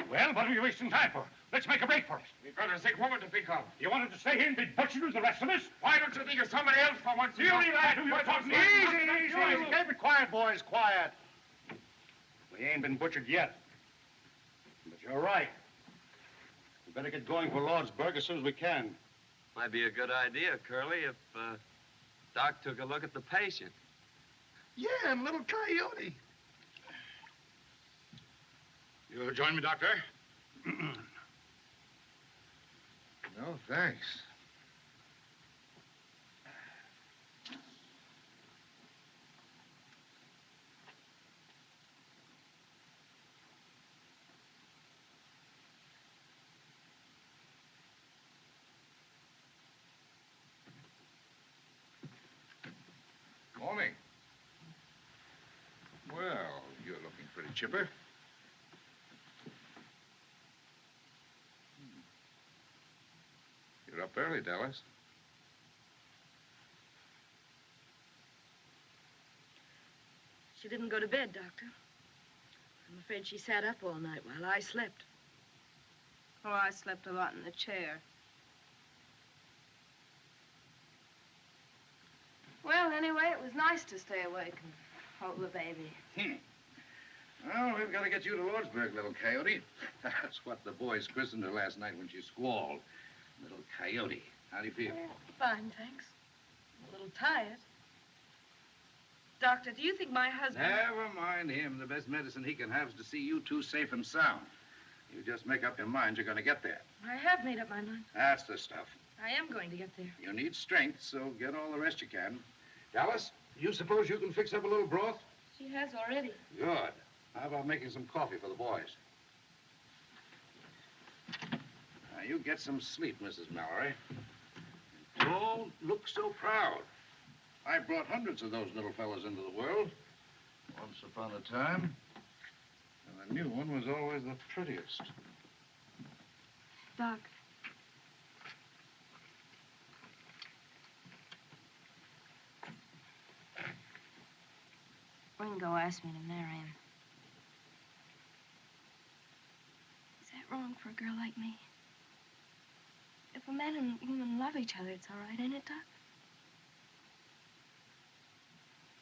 Well, what are you wasting time for? Let's make a break for it. We've got a sick woman to think of. You wanted to stay here and be butchered with the rest of us? Why don't you think of somebody else for once? You leave that who you're talking to. Easy. Keep it quiet, boys, quiet. We ain't been butchered yet. But you're right. We better get going for Lordsburg as soon as we can. Might be a good idea, Curly, if Doc took a look at the patient. Yeah, and little Coyote. You'll join me, Doctor? No, thanks. Morning. Well, you're looking pretty chipper. You're up early, Dallas. She didn't go to bed, Doctor. I'm afraid she sat up all night while I slept. Oh, I slept a lot in the chair. Well, anyway, it was nice to stay awake and hold the baby. Well, we've got to get you to Lordsburg, little coyote. That's what the boys christened her last night when she squalled. Little coyote. How do you feel? Fine, thanks. A little tired. Doctor, do you think my husband... Never mind him. The best medicine he can have is to see you two safe and sound. You just make up your mind you're going to get there. I have made up my mind. That's the stuff. I am going to get there. You need strength, so get all the rest you can. Dallas, you suppose you can fix up a little broth? She has already. Good. How about making some coffee for the boys? Now, you get some sleep, Mrs. Mallory. Don't look so proud. I brought hundreds of those little fellas into the world. Once upon a time. And the new one was always the prettiest. Doc. Ringo asked me to marry him. Is that wrong for a girl like me? If a man and woman love each other, it's all right, ain't it, Doc?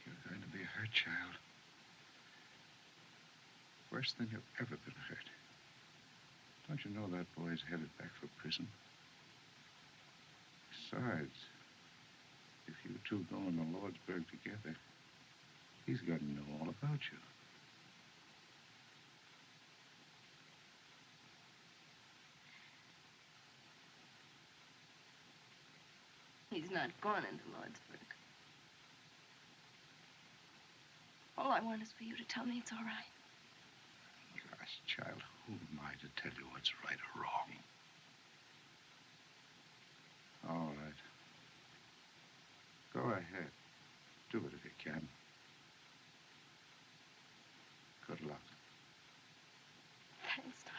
You're going to be hurt, child. Worse than you've ever been hurt. Don't you know that boy's headed back for prison? Besides, if you two go into Lordsburg together, he's going to know all about you. He's not going into Lordsburg. All I want is for you to tell me it's all right. Gosh, child, who am I to tell you what's right or wrong? All right. Go ahead. Do it if you can. Good luck. Thanks, Doc.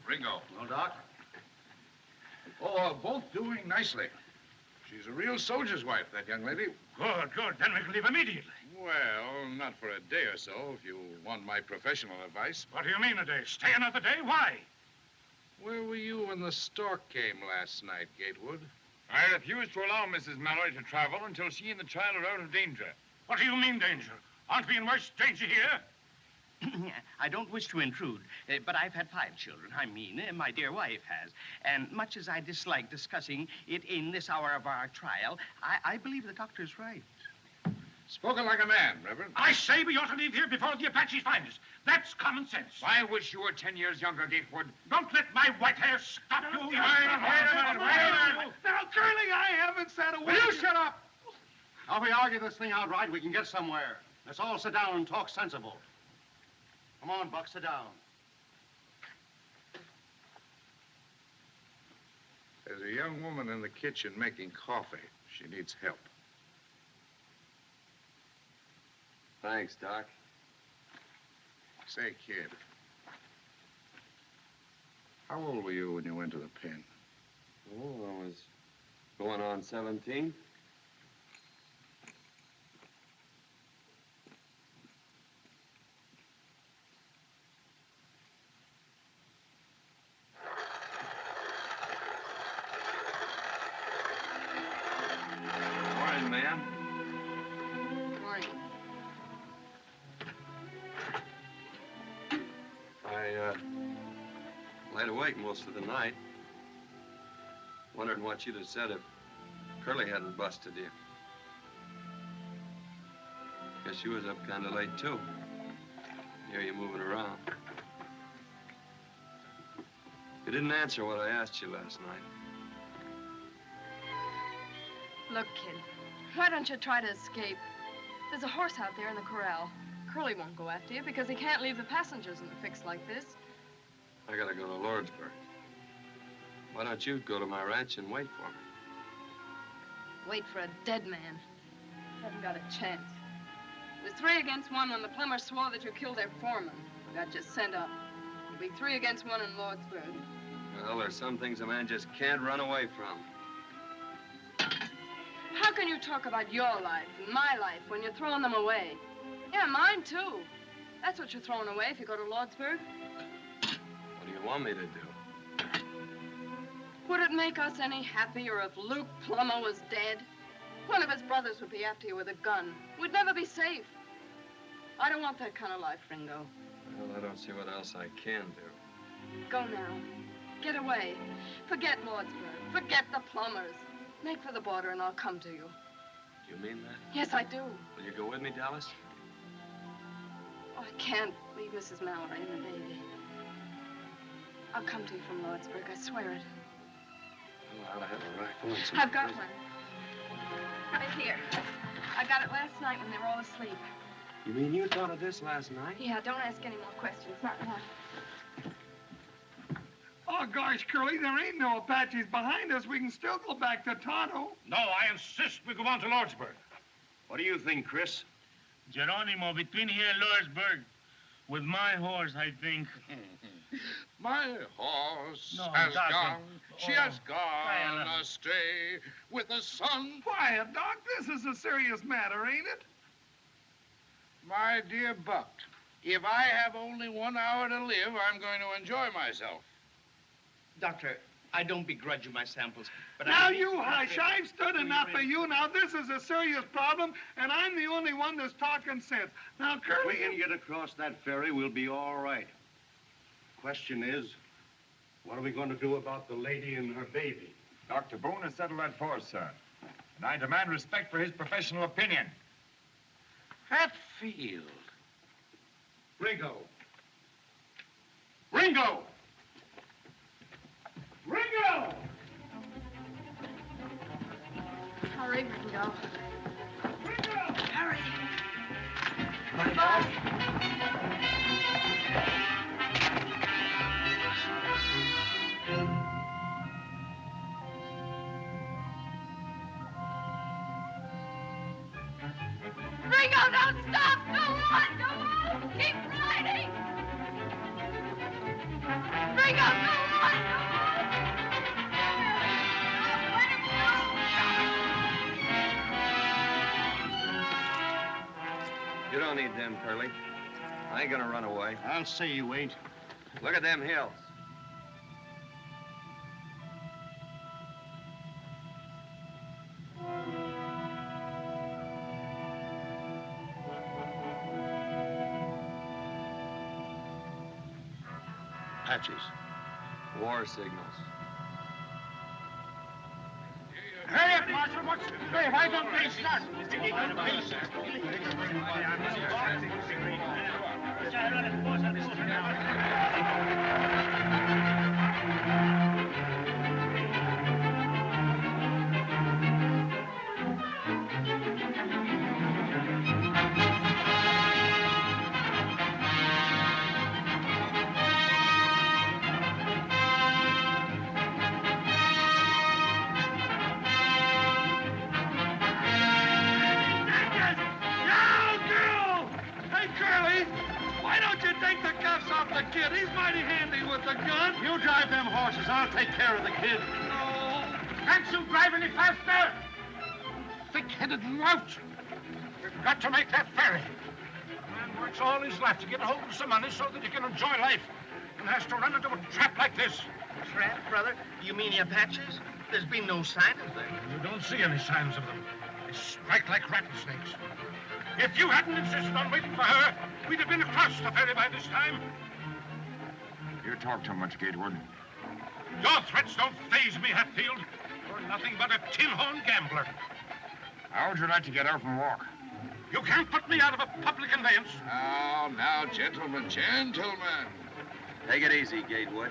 Ringo. No, Doc? Oh, both doing nicely. She's a real soldier's wife, that young lady. Good, good. Then we can leave immediately. Well, not for a day or so, if you want my professional advice. What do you mean a day? Stay another day? Why? Where were you when the stork came last night, Gatewood? I refuse to allow Mrs. Mallory to travel until she and the child are out of danger. What do you mean, danger? Aren't we in worse danger here? I don't wish to intrude, but I've had 5 children. I mean, my dear wife has. And much as I dislike discussing it in this hour of our trial, I believe the doctor's right. Spoken like a man, Reverend. I say we ought to leave here before the Apaches find us. That's common sense. I wish you were 10 years younger, Gatewood. Don't let my white hair stop you. Wait a minute. Now, Curly, I haven't said a word. Will you shut up? Now, if we argue this thing outright, we can get somewhere. Let's all sit down and talk sensible. Come on, Buck, sit down. There's a young woman in the kitchen making coffee. She needs help. Thanks, Doc. Say, kid, how old were you when you went to the pen? Oh, I was going on 17. Morning, ma'am. Morning. I laid awake most of the night, wondering what you'd have said if Curly hadn't busted you. Guess you was up kind of late, too. Hear you moving around. You didn't answer what I asked you last night. Look, kid, why don't you try to escape? There's a horse out there in the corral. Curly won't go after you because he can't leave the passengers in a fix like this. I gotta go to Lordsburg. Why don't you go to my ranch and wait for me? Wait for a dead man. Haven't got a chance. It was 3 against 1 when the plumbers swore that you killed their foreman. Got you sent up. It'll be 3 against 1 in Lordsburg. Well, there's some things a man just can't run away from. How can you talk about your life and my life when you're throwing them away? Yeah, mine, too. That's what you're throwing away if you go to Lordsburg. What do you want me to do? Would it make us any happier if Luke Plummer was dead? One of his brothers would be after you with a gun. We'd never be safe. I don't want that kind of life, Ringo. Well, I don't see what else I can do. Go now. Get away. Forget Lordsburg. Forget the Plumbers. Make for the border and I'll come to you. Do you mean that? Yes, I do. Will you go with me, Dallas? Oh, I can't leave Mrs. Mallory and the baby. I'll come to you from Lordsburg, I swear it. Well, I ought to have a rifle and some... I've got one. Right here. I got it last night when they were all asleep. You mean you thought of this last night? Yeah, don't ask any more questions. Not now. Oh, gosh, Curly, there ain't no Apaches behind us. We can still go back to Tonto. No, I insist we go on to Lordsburg. What do you think, Chris? Geronimo, between here and Lordsburg, with my horse, I think. My horse No, has Doctor. gone, she Oh, has gone Diana. astray with the sun. Quiet, Doc. This is a serious matter, ain't it? My dear Buck, if I have only 1 hour to live, I'm going to enjoy myself. Doctor, I don't begrudge you my samples, but Now, you hush. I've stood enough of you. Now, this is a serious problem, and I'm the only one that's talking sense. Now, If Curly... we can get across that ferry, we'll be all right. Question is, what are we going to do about the lady and her baby? Dr. Boone has settled that for us, sir. And I demand respect for his professional opinion. Hatfield. Ringo! Ringo! Ringo! Hurry, Ringo. Ringo! Hurry. Bye. Ringo, don't stop! Go on! Go on! Keep riding! Ringo, go on! Go on! Let him go! You don't need them, Curly. I ain't gonna run away. I'll say you ain't. Look at them hills. Apaches. War signals. Hurry up, Marshal. Hey, why don't they start? mighty handy with the gun. You drive them horses. I'll take care of the kid. No. Can't you drive any faster? Thick-headed lout. We've got to make that ferry. The man works all his life to get a hold of some money so that he can enjoy life, and has to run into a trap like this. Trap, brother? You mean the Apaches? There's been no sign of them. You don't see any signs of them. They strike like rattlesnakes. If you hadn't insisted on waiting for her, we'd have been across the ferry by this time. You talk too much, Gatewood. Your threats don't faze me, Hatfield. You're nothing but a tin-horn gambler. How would you like to get out and walk? You can't put me out of a public conveyance. Now, gentlemen, gentlemen. Take it easy, Gatewood.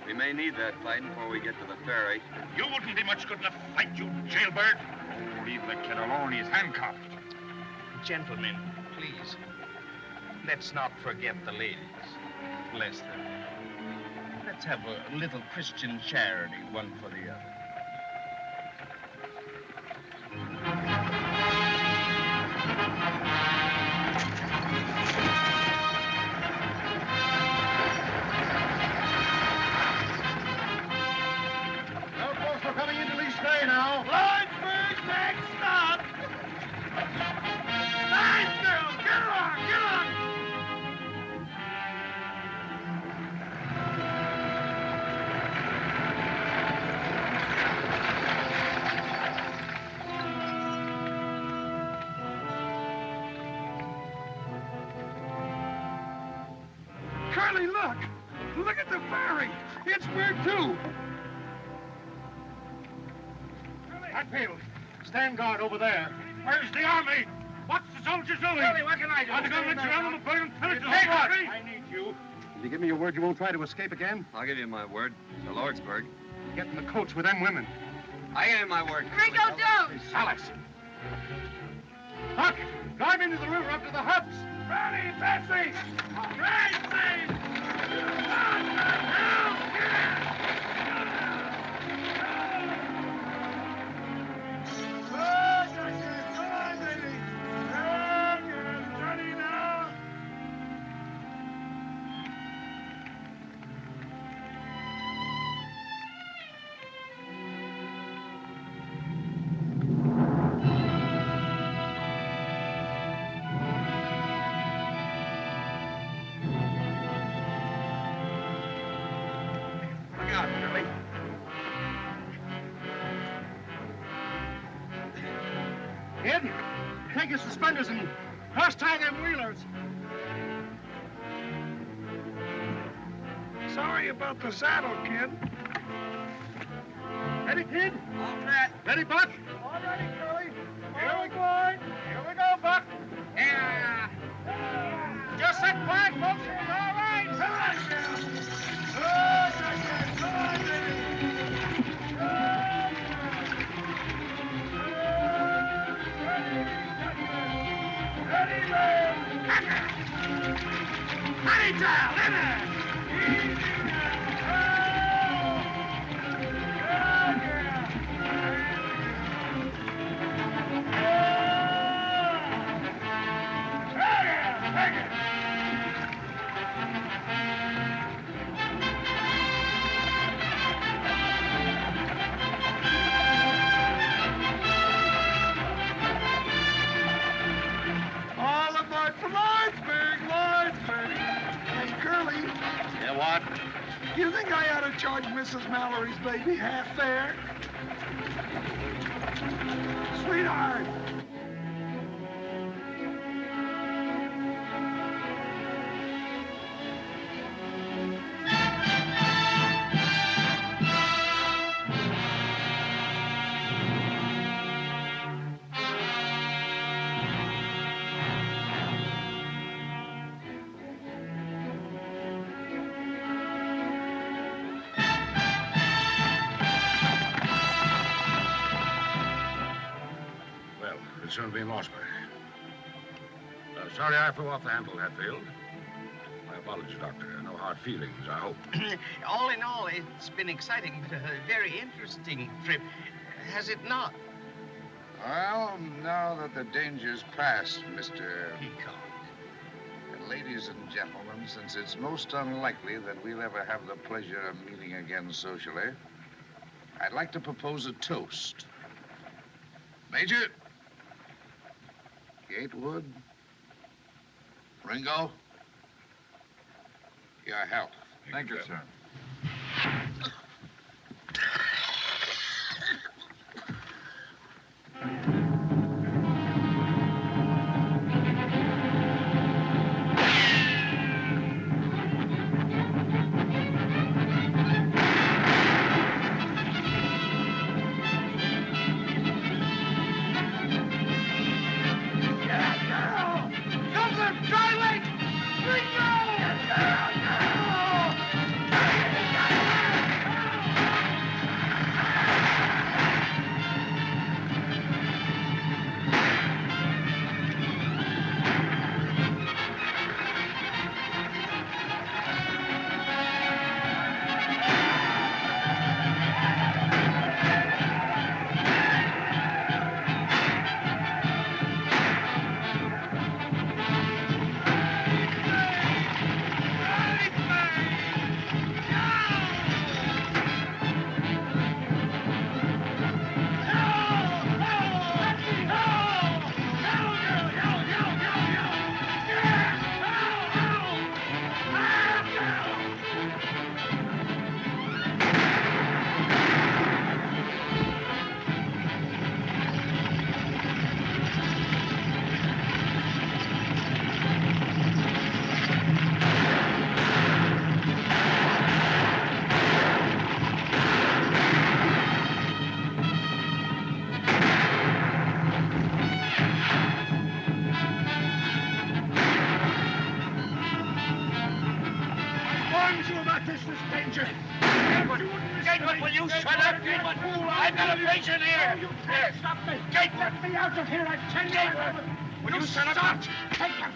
We may need that fight before we get to the ferry. You wouldn't be much good in a fight, you jailbird. Oh, leave the kid alone. He's handcuffed. Gentlemen, please, let's not forget the ladies. Bless them. Let's have a little Christian charity, one for the other. Well, folks, we're coming into Lee's Bay now. Lawrenceburg, next stop. Nice girl. Get on, get on. Curly, look. Look at the ferry. It's where too. Hatfield, Stand guard over there. where's the army? What's the soldiers doing? Curly, what can I do? Are they going to let you out on the bird and pillage the Hey, whole what? country? I need you. Will you give me your word you won't try to escape again? I'll give you my word. To Lordsburg. Get in the coach with them women. I give you my word. Ringo, don't! Alice. Huck, drive into the river up to the huts. Ready, Betsy! Betsy! Look out, Curly. Kid, take your suspenders and cross-tie them wheelers. Sorry about the saddle, kid. Ready, kid? All right. Ready, Buck? All righty, Curly. Here we go. Here we go, Buck. Yeah. Just sit quiet, folks. It's all right. Come on, Jim. Come on, baby. Ready, man. Honey child, in there. Easy now. All aboard for Lawrenceburg, Lawrenceburg. Hey, Curly, Yeah, what? you think I ought to charge Mrs. Mallory's baby half fare? Sweetheart. Well, we'll soon be in Lawsbury. Sorry I flew off the handle, Hatfield. My apologies, Doctor. No hard feelings, I hope. All in all, it's been exciting, but a very interesting trip. Has it not? Well, now that the danger's past, Mr. Peacock. Ladies and gentlemen, since it's most unlikely that we'll ever have the pleasure of meeting again socially, I'd like to propose a toast. Major, Gatewood, Ringo, your health. Thank you, sir. Gatewood, will you shut up, Gatewood? I've got a patient here. You can't stop me. Gatewood. Let me out of here. I tell you. Gatewood, will you shut up? Take him.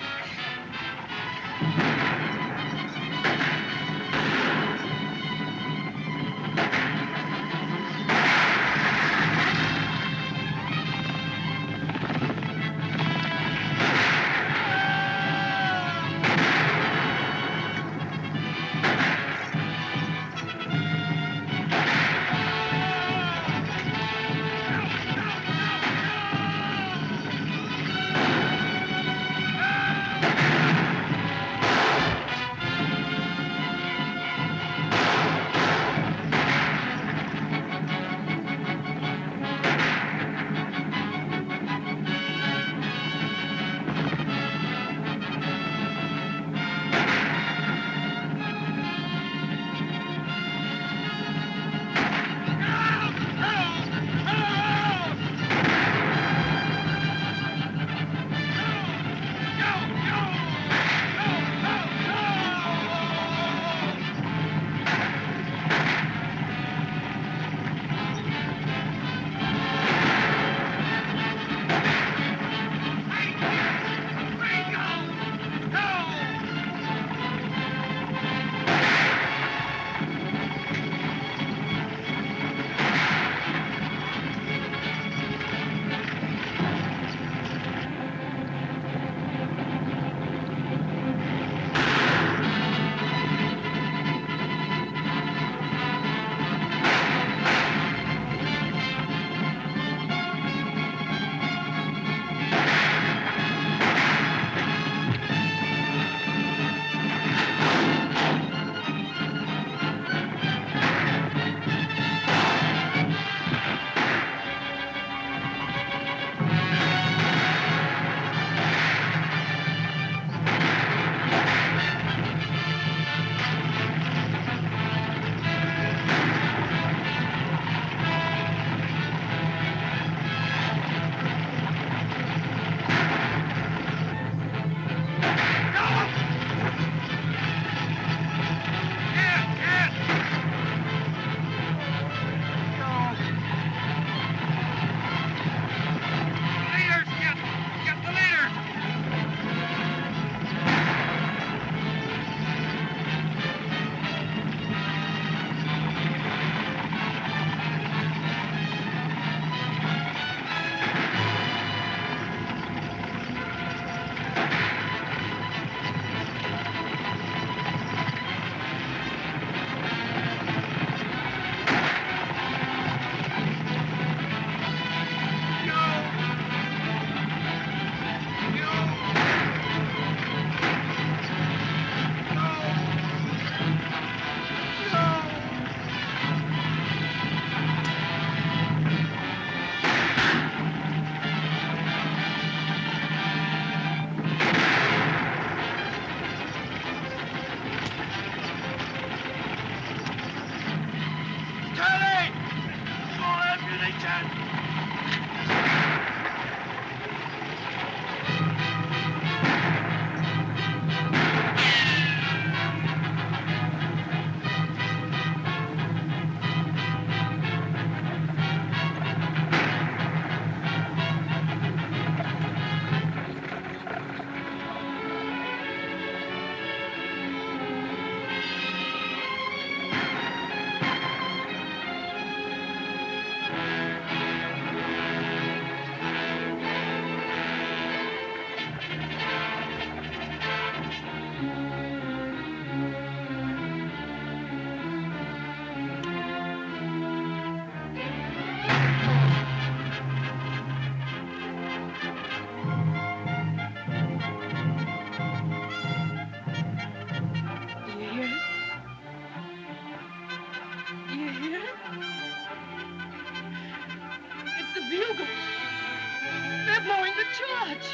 George!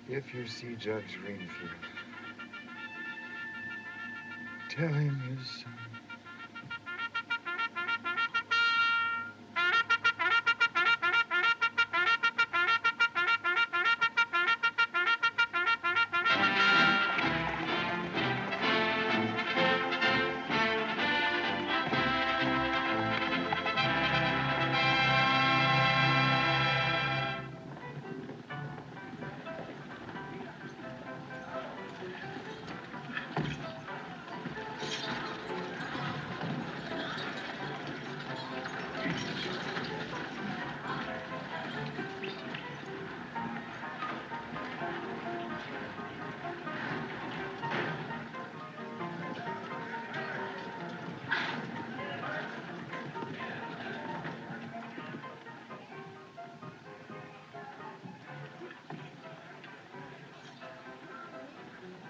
If you see Judge Greenfield, tell him his son.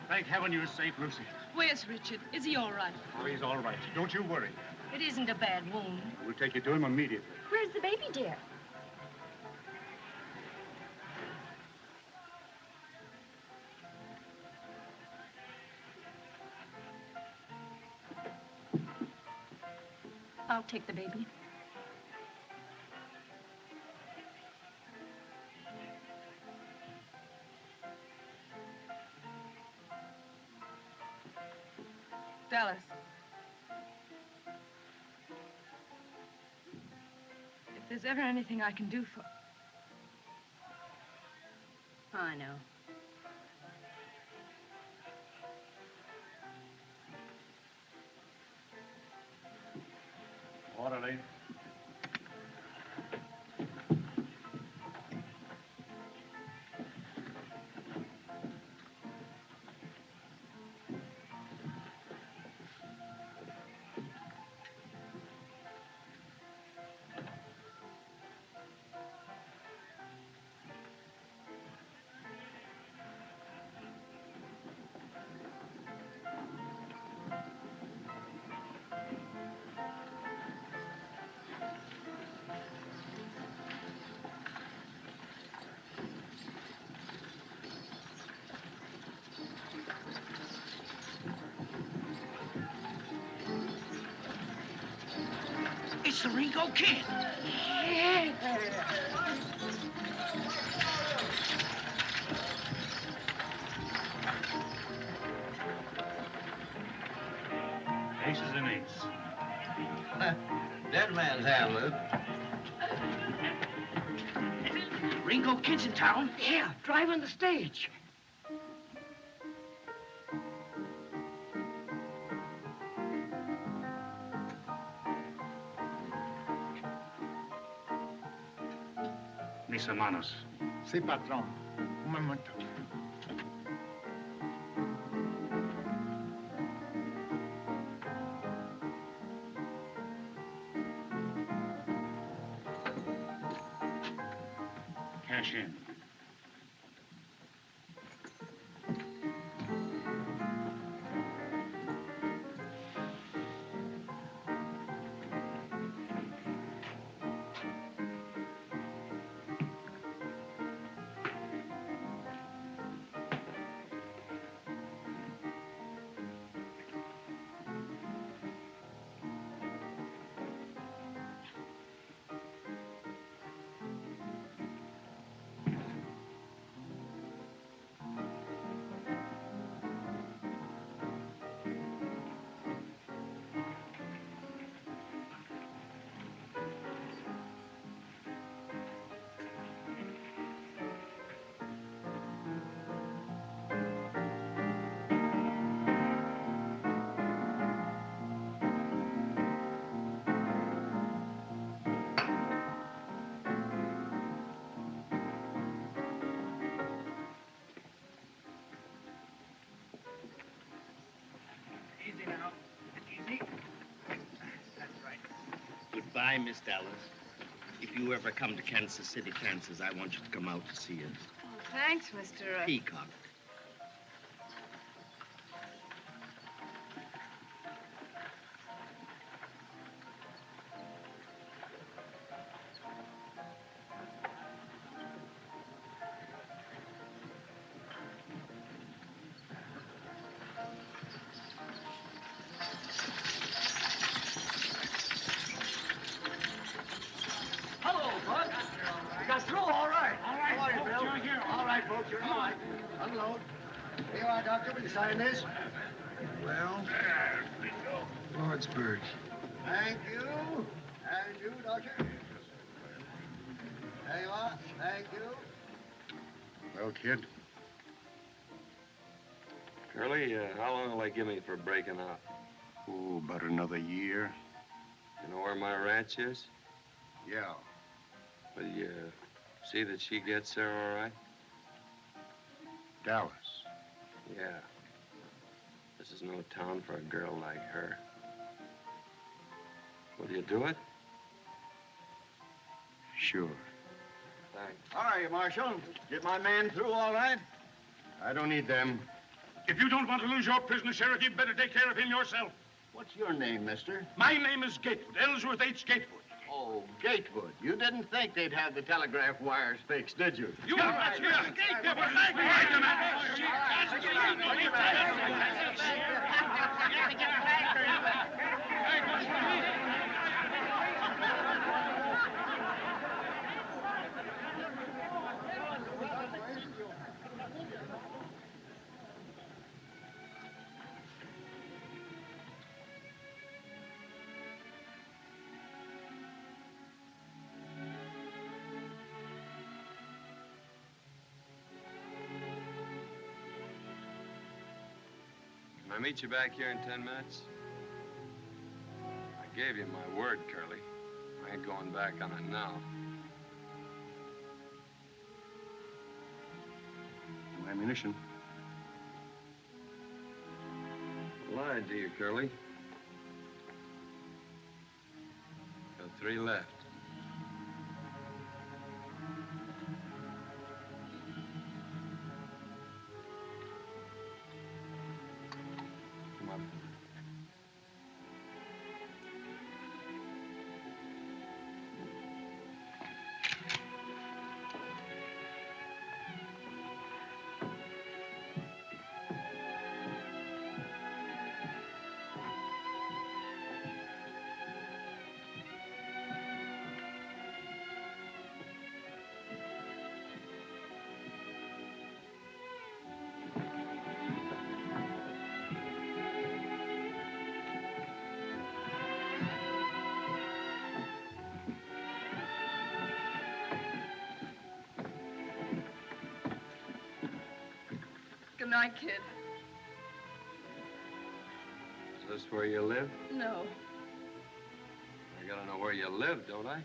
Thank heaven you're safe, Lucy. Where's Richard? Is he all right? Oh, he's all right. Don't you worry. It isn't a bad wound. We'll take you to him immediately. Where's the baby, dear? I'll take the baby. Dallas. If there's ever anything I can do for... I know. Orderly. It's the Ringo Kid. Ace is an ace. Dead man's hand, Luke. Ringo Kid's in town? Yeah, driving the stage. Mis hermanos. Sí, patrón. Un momento. Cash in. time, Miss Dallas. If you ever come to Kansas City, Kansas, I want you to come out to see us. Oh, thanks, Mr. Peacock. Hello, Bud. You got through all right. All right, How are you, folks, Bill? you're here. All right, folks, you're all right. Unload. Here you are, Doctor. Will you sign this? Well, Lordsburg. Thank you. And you, Doctor. There you are. Thank you. Well, kid, Curly, how long will they give me for breaking out? oh, about another year. You know where my ranch is? Yeah. Will you see that she gets there all right? Dallas. Yeah. This is no town for a girl like her. Will you do it? Sure. Thanks. How are you, Marshal? Get my man through all right? I don't need them. If you don't want to lose your prisoner, Sheriff, you'd better take care of him yourself. What's your name, mister? My name is Gatewood, Ellsworth H. Gatewood. Oh, Gatewood. You didn't think they'd have the telegraph wires fixed, did you? You All that's right. here. Gatewood, right, Can I meet you back here in 10 minutes? I gave you my word, Curly. I ain't going back on it now. No ammunition. I lied to you, Curly. Got 3 left. Come on. Good night, kid. Is this where you live? No. I gotta know where you live, don't I?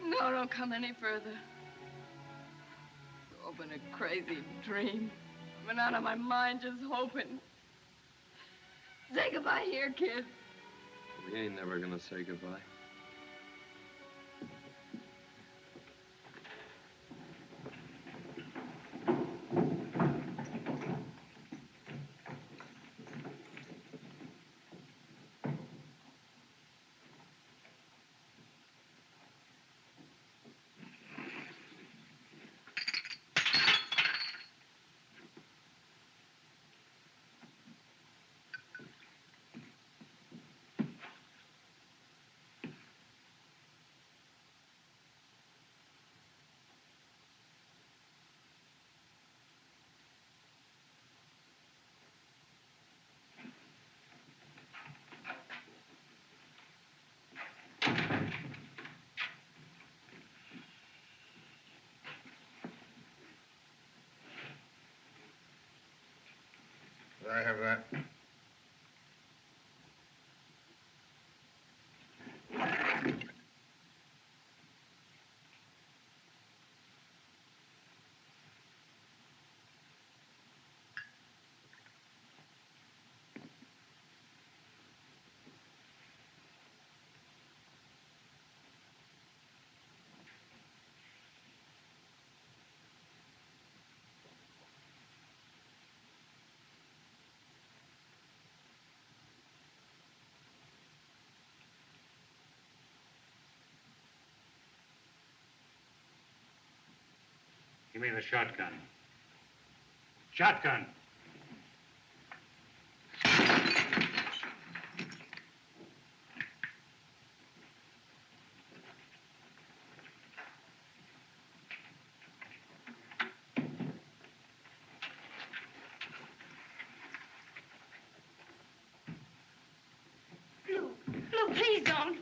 No, don't come any further. It's all been a crazy dream. I've been out of my mind just hoping. Say goodbye here, kid. We ain't never gonna say goodbye. Did I have that? me the shotgun. Shotgun. Luke, please don't.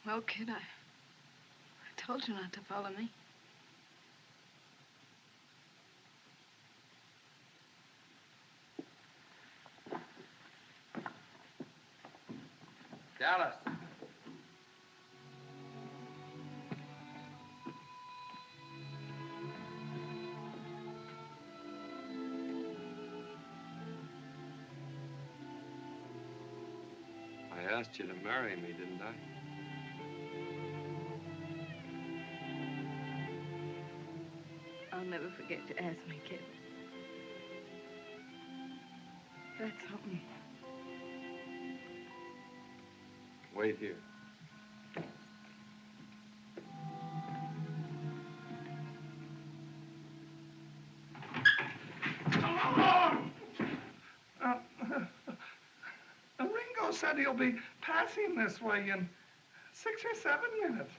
Well, kid, I told you not to follow me. Dallas. I asked you to marry me, didn't I? I'll never forget you asked me, kid. That's something. Wait here. Ringo said he'll be passing this way in 6 or 7 minutes.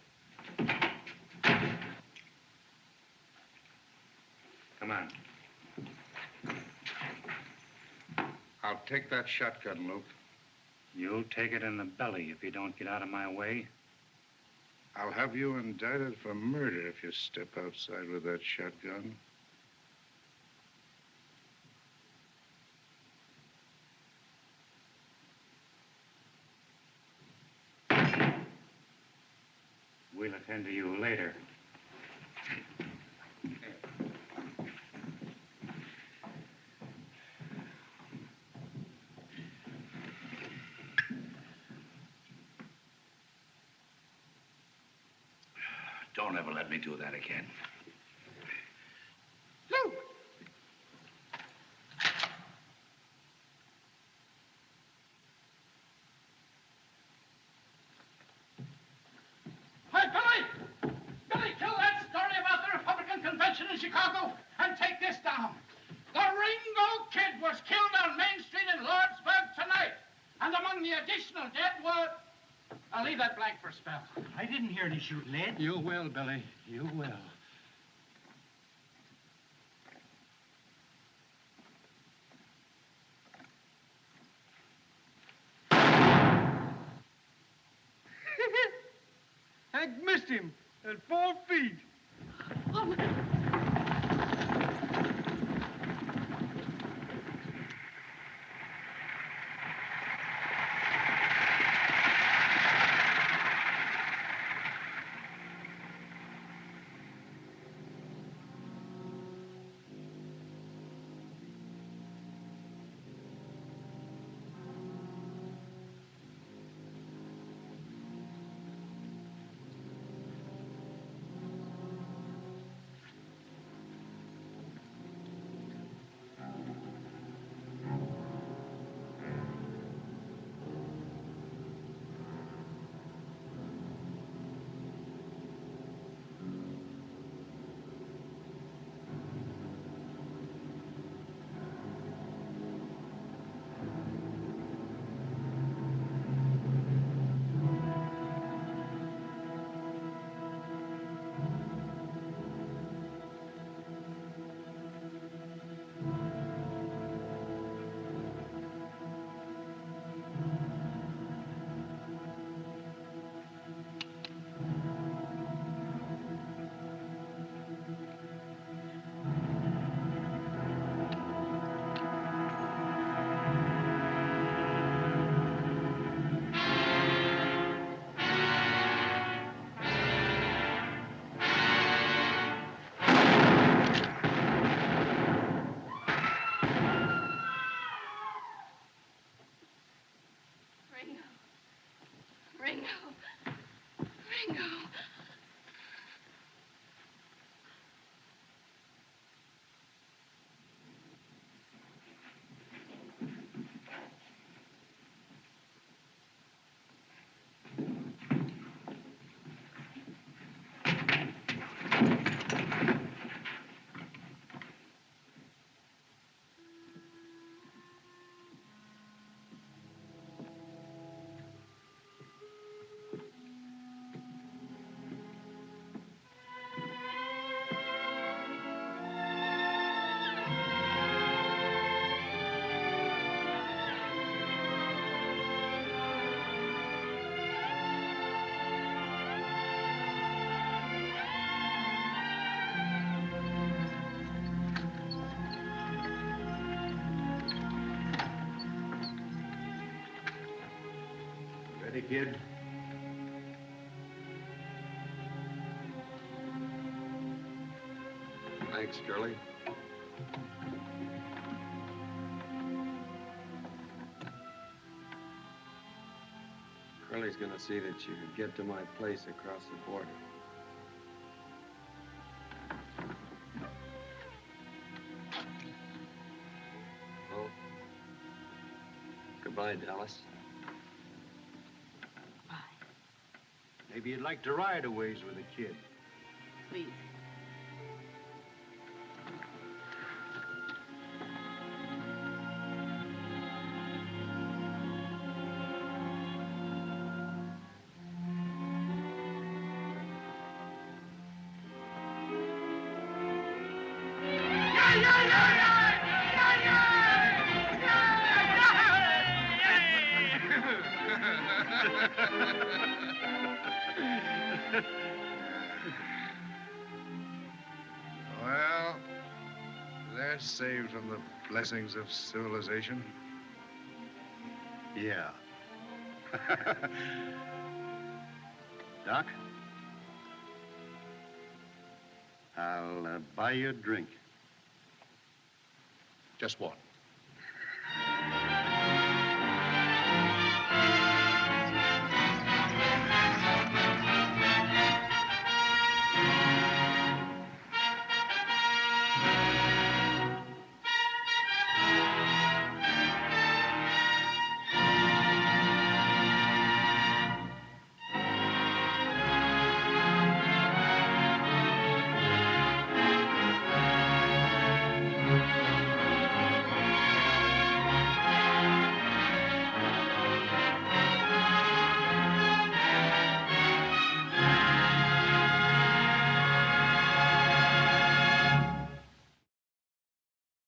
Come on. I'll take that shotgun, Luke. You'll take it in the belly if you don't get out of my way. I'll have you indicted for murder if you step outside with that shotgun. We'll attend to you later. Don't ever let me do that again. Luke! Hey, Billy! Billy, kill that story about the Republican convention in Chicago and take this down. The Ringo Kid was killed on Main Street in Lordsburg tonight. And among the additional dead were... I'll leave that blank for a spell. I didn't hear any shooting, Ed. You will, Billy. You will. Hank missed him at 4 feet. Oh, my. Hey, kid. Thanks, Curly. Curly's gonna see that you get to my place across the border. Well, goodbye, Dallas. Maybe you'd like to ride a ways with a kid. Please. Well, they're saved from the blessings of civilization. Yeah. Doc? I'll buy you a drink. Just one.